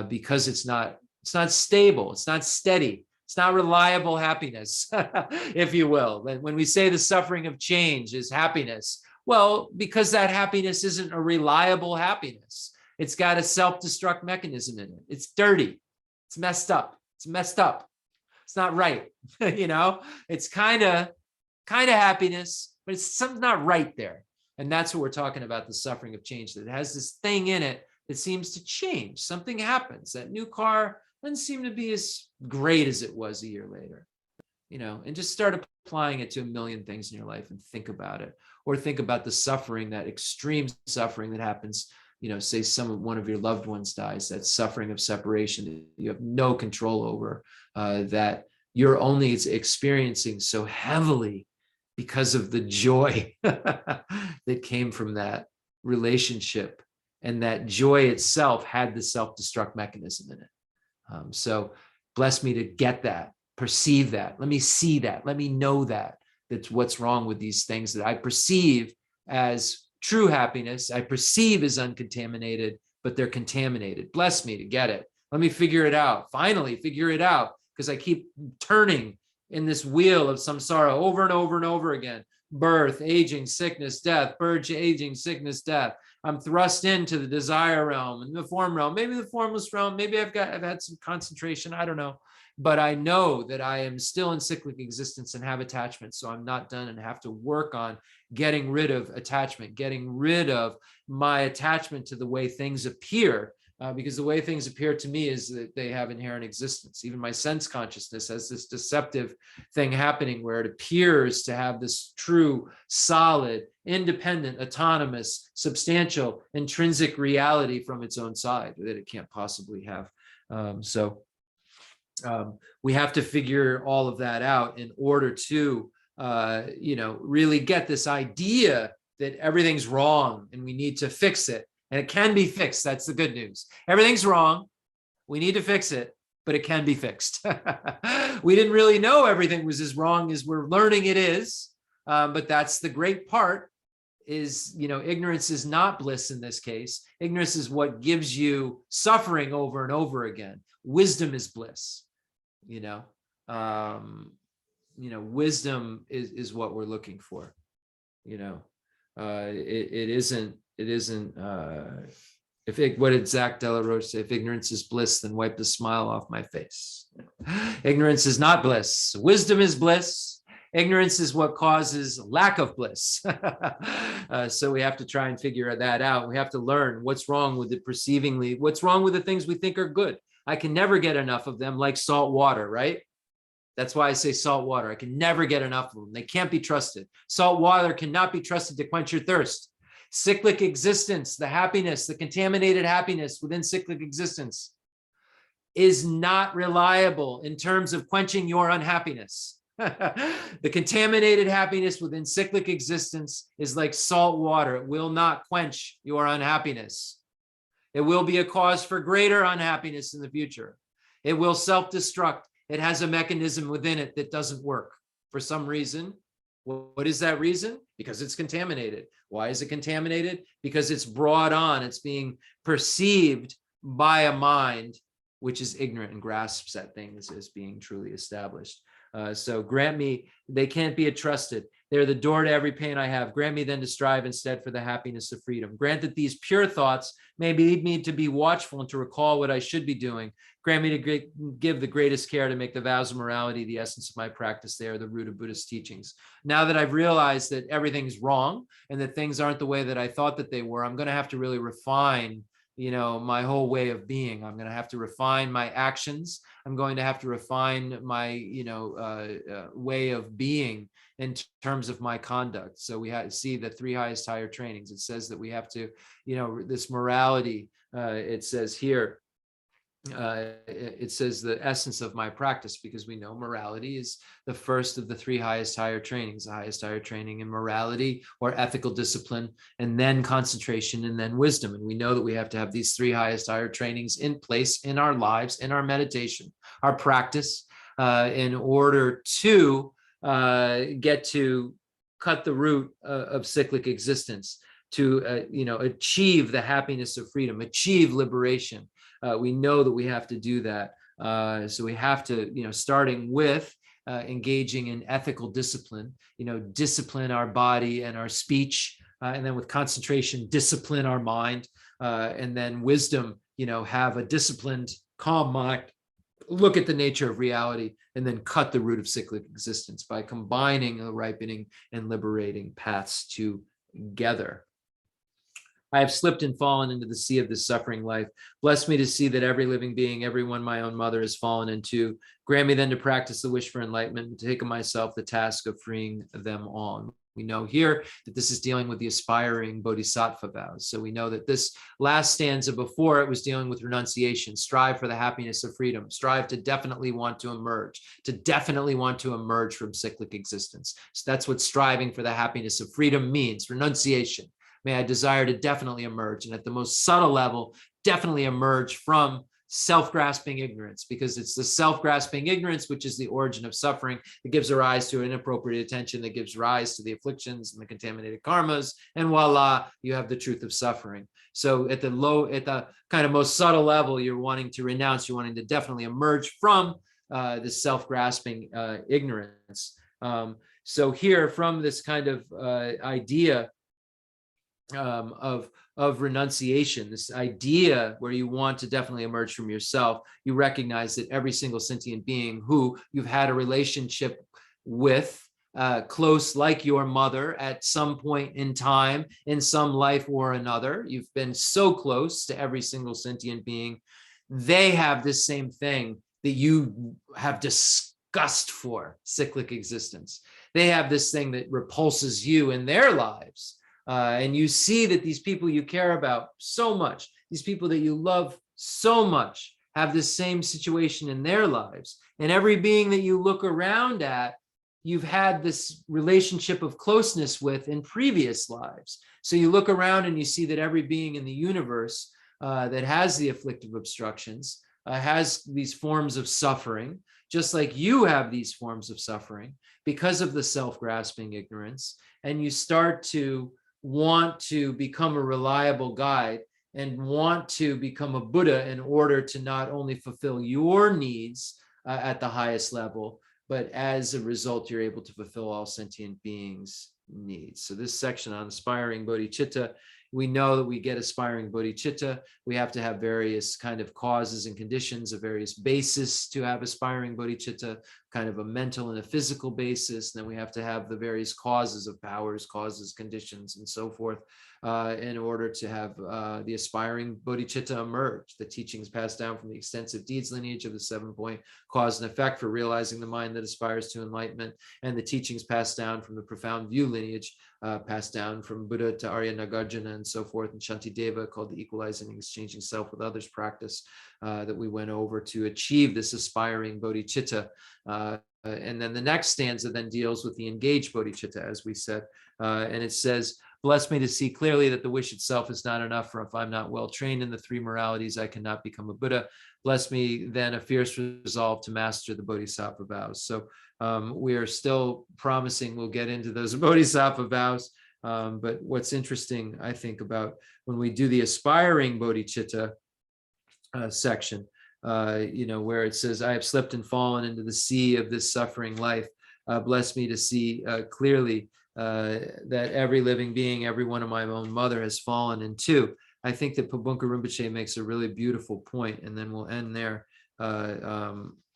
because it's not stable, it's not steady, it's not reliable happiness, if you will. When we say the suffering of change is happiness, well, because that happiness isn't a reliable happiness. It's got a self-destruct mechanism in it. It's dirty. It's messed up. It's messed up. It's not right. It's kind of happiness, but it's something not right there. And that's what we're talking about, the suffering of change, that it has this thing in it that seems to change. Something happens. That new car doesn't seem to be as great as it was a year later, and just start applying it to a million things in your life and think about it. Or think about the suffering, that extreme suffering that happens, say one of your loved ones dies, that suffering of separation that you have no control over, that you're only experiencing so heavily because of the joy that came from that relationship. And that joy itself had the self-destruct mechanism in it. So bless me to get that, perceive that. Let me see that. Let me know that. That's what's wrong with these things that I perceive as true happiness, I perceive as uncontaminated, but they're contaminated. Bless me to get it. Let me figure it out. Finally figure it out, because I keep turning in this wheel of samsara over and over and over again. Birth, aging, sickness, death, birth, aging, sickness, death. I'm thrust into the desire realm and the form realm, maybe the formless realm. Maybe I've had some concentration. I don't know. But I know that I am still in cyclic existence and have attachment. So I'm not done and have to work on getting rid of attachment, getting rid of my attachment to the way things appear. Because the way things appear to me is that they have inherent existence. Even my sense consciousness has this deceptive thing happening where it appears to have this true, solid, independent, autonomous, substantial, intrinsic reality from its own side that it can't possibly have. We have to figure all of that out in order to, really get this idea that everything's wrong and we need to fix it. And it can be fixed. That's the good news. Everything's wrong. We need to fix it, but it can be fixed. We didn't really know everything was as wrong as we're learning it is. But that's the great part is, ignorance is not bliss in this case. Ignorance is what gives you suffering over and over again. Wisdom is bliss, wisdom is what we're looking for. It isn't what did Zach De La Roche say? If ignorance is bliss, then wipe the smile off my face. Ignorance is not bliss. Wisdom is bliss. Ignorance is what causes lack of bliss. So we have to try and figure that out. We have to learn what's wrong with it perceivingly, what's wrong with the things we think are good. I can never get enough of them, like salt water, right? That's why I say salt water. I can never get enough of them. They can't be trusted. Salt water cannot be trusted to quench your thirst. Cyclic existence, the happiness, the contaminated happiness within cyclic existence is not reliable in terms of quenching your unhappiness. The contaminated happiness within cyclic existence is like salt water. It will not quench your unhappiness. It will be a cause for greater unhappiness in the future. It will self-destruct. It has a mechanism within it that doesn't work for some reason. What is that reason? Because it's contaminated. Why is it contaminated? Because it's brought on. It's being perceived by a mind which is ignorant and grasps at things as being truly established. So grant me, they can't be trusted. They're the door to every pain I have. Grant me then to strive instead for the happiness of freedom. Grant that these pure thoughts may lead me to be watchful and to recall what I should be doing. Grant me to give the greatest care to make the vows of morality the essence of my practice. They are the root of Buddhist teachings. Now that I've realized that everything's wrong and that things aren't the way that I thought that they were, I'm going to have to really refine my whole way of being. I'm going to have to refine my actions. I'm going to have to refine my, way of being in terms of my conduct. So we have to see the three highest higher trainings. It says that we have to, this morality, it says here, it says the essence of my practice, because we know morality is the first of the three highest higher trainings, the highest higher training in morality or ethical discipline, and then concentration, and then wisdom. And we know that we have to have these three highest higher trainings in place in our lives, in our meditation, our practice, in order to get to cut the root of cyclic existence, to achieve the happiness of freedom, achieve liberation. We know that we have to do that. So we have to, starting with engaging in ethical discipline, discipline our body and our speech, and then with concentration, discipline our mind, and then wisdom, have a disciplined, calm mind, look at the nature of reality, and then cut the root of cyclic existence by combining the ripening and liberating paths together. I have slipped and fallen into the sea of this suffering life. Bless me to see that every living being, every one my own mother, has fallen into. Grant me then to practice the wish for enlightenment and to take on myself the task of freeing them all. We know here that this is dealing with the aspiring bodhisattva vows. So we know that this last stanza before it was dealing with renunciation, strive for the happiness of freedom, strive to definitely want to emerge from cyclic existence. So that's what striving for the happiness of freedom means, renunciation. May I desire to definitely emerge, and at the most subtle level, definitely emerge from self-grasping ignorance, because it's the self-grasping ignorance which is the origin of suffering, that gives rise to inappropriate attention, that gives rise to the afflictions and the contaminated karmas, and voila, you have the truth of suffering. So at the kind of most subtle level, you're wanting to renounce, you're wanting to definitely emerge from the self-grasping ignorance. So here, from this kind of idea of renunciation, this idea where you want to definitely emerge from yourself, you recognize that every single sentient being who you've had a relationship with, close, like your mother, at some point in time, in some life or another, you've been so close to every single sentient being, they have this same thing that you have disgust for, cyclic existence. They have this thing that repulses you in their lives. And you see that these people you care about so much, these people that you love so much, have this same situation in their lives. And every being that you look around at, you've had this relationship of closeness with in previous lives. So you look around and you see that every being in the universe that has the afflictive obstructions has these forms of suffering, just like you have these forms of suffering because of the self-grasping ignorance. And you start to want to become a reliable guide and want to become a Buddha in order to not only fulfill your needs at the highest level, but as a result, you're able to fulfill all sentient beings' needs. So this section on aspiring bodhicitta, we know that we get aspiring bodhicitta. We have to have various kind of causes and conditions, a various basis to have aspiring bodhicitta, kind of a mental and a physical basis. And then we have to have the various causes of powers, causes, conditions, and so forth, in order to have the aspiring bodhicitta emerge. The teachings passed down from the extensive deeds lineage of the 7-point cause and effect for realizing the mind that aspires to enlightenment, and the teachings passed down from the profound view lineage, passed down from Buddha to Arya Nagarjuna and so forth, and Shantideva, called the equalizing and exchanging self with others practice, that we went over to achieve this aspiring bodhicitta. And then the next stanza then deals with the engaged bodhicitta, as we said, and it says, bless me to see clearly that the wish itself is not enough, for if I'm not well trained in the three moralities, I cannot become a Buddha. Bless me then a fierce resolve to master the bodhisattva vows. So we are still promising we'll get into those bodhisattva vows. But what's interesting, I think, about when we do the aspiring bodhicitta section, where it says, I have slipped and fallen into the sea of this suffering life. Bless me to see clearly that every living being, every one of my own mother, has fallen into. I think that Pabunka Rinpoche makes a really beautiful point, and then we'll end there,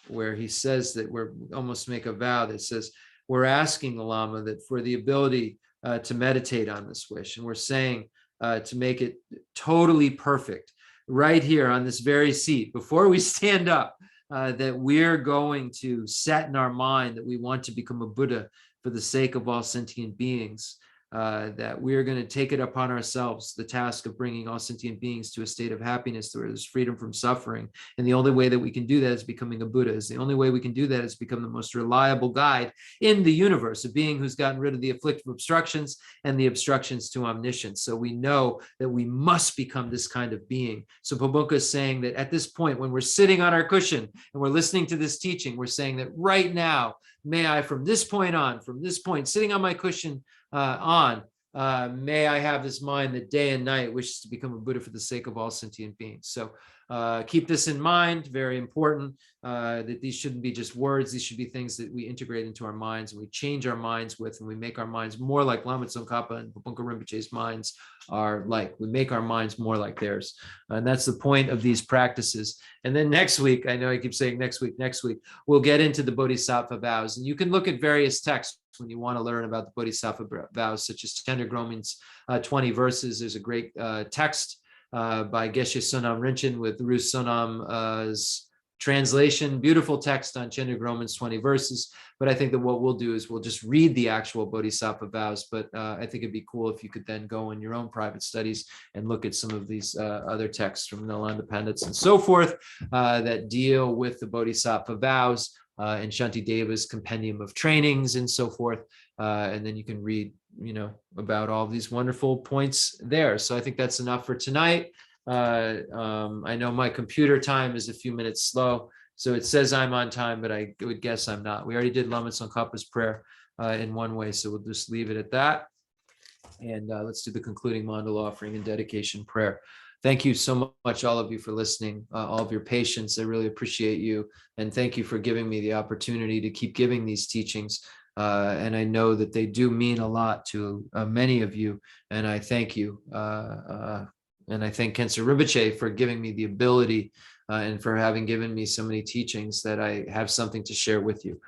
where he says that we're almost make a vow that says, we're asking the Lama that for the ability to meditate on this wish, and we're saying to make it totally perfect right here on this very seat before we stand up, that we're going to set in our mind that we want to become a Buddha for the sake of all sentient beings. that we are going to take it upon ourselves, the task of bringing all sentient beings to a state of happiness where there's freedom from suffering. And the only way that we can do that is becoming a Buddha. Is the only way we can do that is become the most reliable guide in the universe, a being who's gotten rid of the afflictive obstructions and the obstructions to omniscience. So we know that we must become this kind of being. So Pabunka is saying that at this point, when we're sitting on our cushion and we're listening to this teaching, we're saying that right now, may I, from this point on, from this point, sitting on my cushion may I have this mind that day and night wishes to become a Buddha for the sake of all sentient beings. So keep this in mind, very important, that these shouldn't be just words. These should be things that we integrate into our minds and we change our minds with, and we make our minds more like Lama Tsongkhapa and Pabunka Rinpoche's minds are like. We make our minds more like theirs. And that's the point of these practices. And then next week, I know I keep saying next week, we'll get into the Bodhisattva vows. And you can look at various texts when you want to learn about the Bodhisattva vows, such as Chandra Groman's 20 verses. There's a great text by Geshe Sonam Rinchen with Ruth Sonam's translation, beautiful text on Chandra Groman's 20 verses. But I think that what we'll do is we'll just read the actual Bodhisattva vows. But I think it'd be cool if you could then go in your own private studies and look at some of these other texts from Nalanda Pandits and so forth that deal with the Bodhisattva vows and Shanti Deva's compendium of trainings and so forth. And then you can read, about all these wonderful points there. So I think that's enough for tonight. I know my computer time is a few minutes slow, so it says I'm on time, but I would guess I'm not. We already did Lama Tsongkhapa's prayer in one way, so we'll just leave it at that. And let's do the concluding mandala offering and dedication prayer. Thank you so much, all of you, for listening, all of your patience. I really appreciate you. And thank you for giving me the opportunity to keep giving these teachings. And I know that they do mean a lot to many of you. And I thank you. And I thank Khensa Rinpoche for giving me the ability and for having given me so many teachings that I have something to share with you.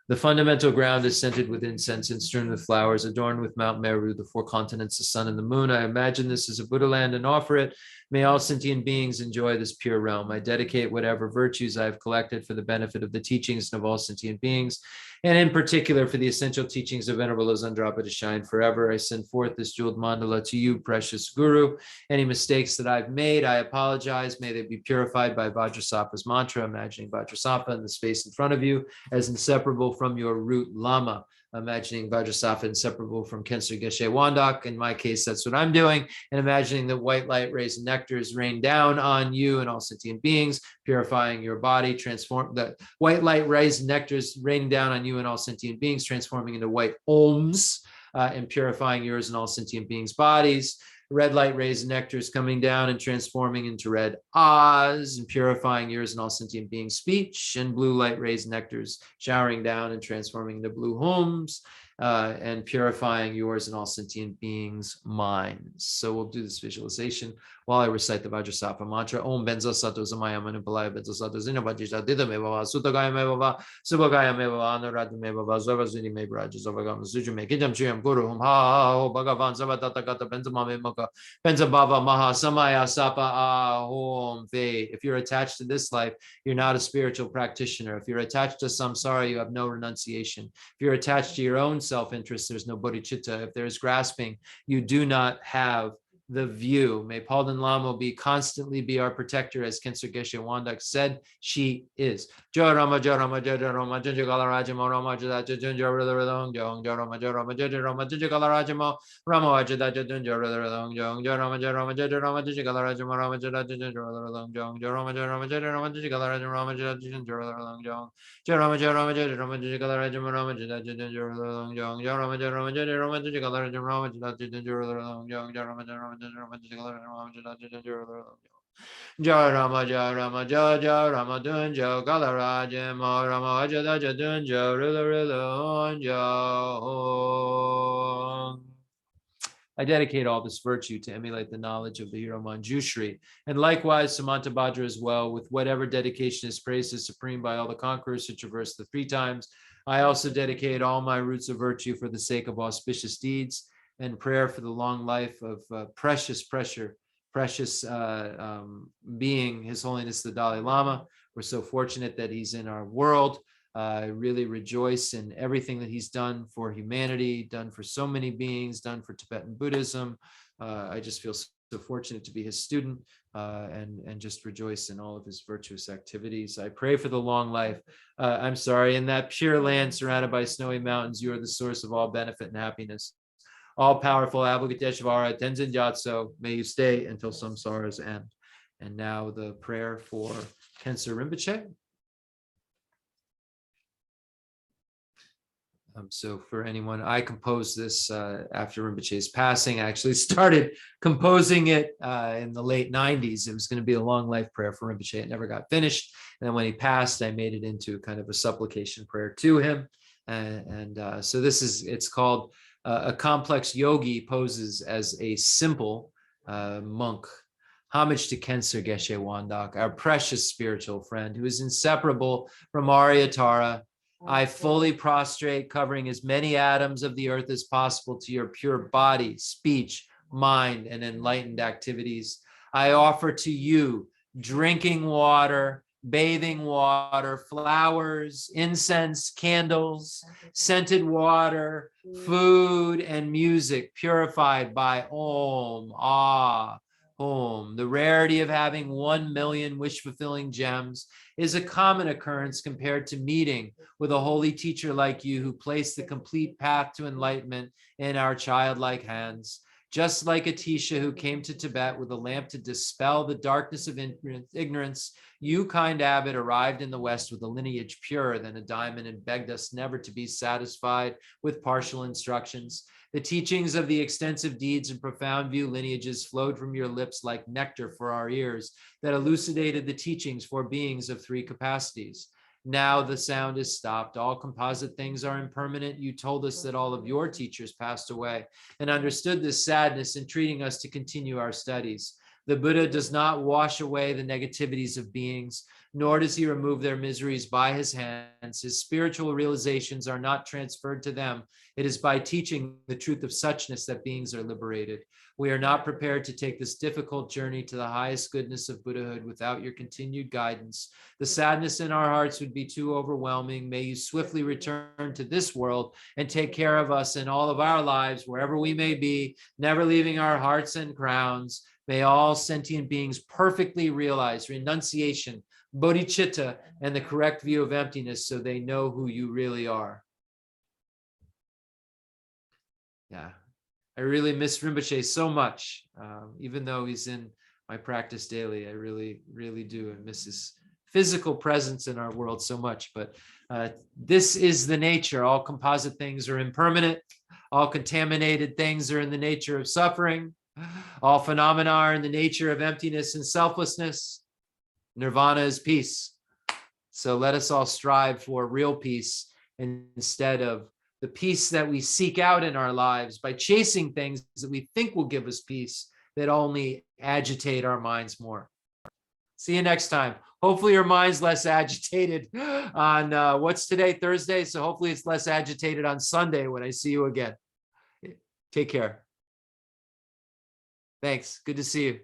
The fundamental ground is scented with incense and strewn with flowers, adorned with Mount Meru, the four continents, the sun and the moon. I imagine this is a Buddha land and offer it. May all sentient beings enjoy this pure realm. I dedicate whatever virtues I have collected for the benefit of the teachings of all sentient beings, and in particular for the essential teachings of Venerable Zandrapa to shine forever. I send forth this jeweled mandala to you, precious Guru. Any mistakes that I've made, I apologize. May they be purified by Vajrasattva's mantra, imagining Vajrasattva in the space in front of you as inseparable from your root Lama, imagining Vajrasattva inseparable from Khensa Geshe Wandak. In my case, that's what I'm doing. And imagining that white light rays and nectars rain down on you and all sentient beings, purifying your body, transform the white light rays and nectars raining down on you and all sentient beings, transforming into white Oms and purifying yours and all sentient beings' bodies. Red light rays and nectars coming down and transforming into red Ahs and purifying yours and all sentient beings' speech, and blue light rays and nectars showering down and transforming into blue homes and purifying yours and all sentient beings' minds. So we'll do this visualization while I recite the Vajrasattva mantra. Om Benza Sato Zamaya Manipalaya Benza Sato Zinabajisha Didameva Sutagaya Meva Subagaya Meva Anuradha Meva Zavazuni Mebra Zavagam Sujume Kidam Chiam Guru Hum Ha Bhagavan Zavatatagata Benzamame Maka Benza Baba Maha Samaya Sapa Ahom Ve. If you're attached to this life, you're not a spiritual practitioner. If you're attached to samsara, you have no renunciation. If you're attached to your own self-interest, there's no bodhicitta. If there's grasping, you do not have the view. May Palden Lama constantly be our protector, as Khensa Geshe Wandak said she is. Jo Rama Jo Rama Jo Rama Junja Galarajamo Rama Jada Junja Ridong Jong Jo Rama Jo Rama Jo Rama Junja Galarajamo Rama Wajada Junja Ridong Jong Jo Rama Jo Rama Jo Rama Junja Galarajamo Rama Jada Junja Ridong Jong Jo Rama Jo Rama Jo Rama Junja Galarajamo Rama Jada Junja Ridong Jong Jo Rama Jo Rama Jo Rama Junja Galarajamo Rama Jada Junja Ridong Jong Jo Rama Jo Rama Jo Rama Junja Galarajamo Rama Jada Junja Ridong Jong Jo Rama Jo Rama Jo Rama Jo Jo Rama Dunjo Galarajamo Rama Jada Dunjo Rilla Jo. I dedicate all this virtue to emulate the knowledge of the hero Manjushri, and likewise Samantabhadra as well, with whatever dedication is praised as supreme by all the conquerors who traverse the three times. I also dedicate all my roots of virtue for the sake of auspicious deeds and prayer for the long life of precious being, His Holiness the Dalai Lama. We're so fortunate that he's in our world. I really rejoice in everything that he's done for humanity, done for so many beings, done for Tibetan Buddhism. I just feel so fortunate to be his student, and just rejoice in all of his virtuous activities. I pray for the long life. I'm sorry, in that pure land surrounded by snowy mountains, you are the source of all benefit and happiness. All powerful Avalokiteshvara, Tenzin Gyatso, may you stay until samsara's end. And now the prayer for Khensa Rinpoche. So for anyone, I composed this after Rinpoche's passing. I actually started composing it in the late 90s. It was going to be a long life prayer for Rinpoche. It never got finished. And then when he passed, I made it into kind of a supplication prayer to him. So it's called A Complex Yogi Poses as a Simple Monk. Homage to Khensa Geshe Wandak, our precious spiritual friend who is inseparable from Aryatara. I fully prostrate, covering as many atoms of the earth as possible to your pure body, speech, mind, and enlightened activities. I offer to you drinking water, bathing water, flowers, incense, candles, scented water, food, and music purified by Om, Ah, Om. The rarity of having 1 million wish-fulfilling gems is a common occurrence compared to meeting with a holy teacher like you who placed the complete path to enlightenment in our childlike hands. Just like Atisha who came to Tibet with a lamp to dispel the darkness of ignorance, you, kind abbot, arrived in the West with a lineage purer than a diamond and begged us never to be satisfied with partial instructions. The teachings of the extensive deeds and profound view lineages flowed from your lips like nectar for our ears that elucidated the teachings for beings of 3 capacities. Now the sound is stopped. All composite things are impermanent. You told us that all of your teachers passed away and understood this sadness, entreating us to continue our studies. The Buddha does not wash away the negativities of beings, nor does he remove their miseries by his hands. His spiritual realizations are not transferred to them. It is by teaching the truth of suchness that beings are liberated. We are not prepared to take this difficult journey to the highest goodness of Buddhahood without your continued guidance. The sadness in our hearts would be too overwhelming. May you swiftly return to this world and take care of us in all of our lives, wherever we may be, never leaving our hearts and crowns. May all sentient beings perfectly realize renunciation, bodhicitta, and the correct view of emptiness so they know who you really are. Yeah, I really miss Rinpoche so much. Even though he's in my practice daily, I really, really do. I miss his physical presence in our world so much. But this is the nature. All composite things are impermanent. All contaminated things are in the nature of suffering. All phenomena are in the nature of emptiness and selflessness. Nirvana is peace. So let us all strive for real peace instead of the peace that we seek out in our lives by chasing things that we think will give us peace that only agitate our minds more. See you next time. Hopefully your mind's less agitated on what's today, Thursday. So hopefully it's less agitated on Sunday when I see you again. Take care. Thanks. Good to see you.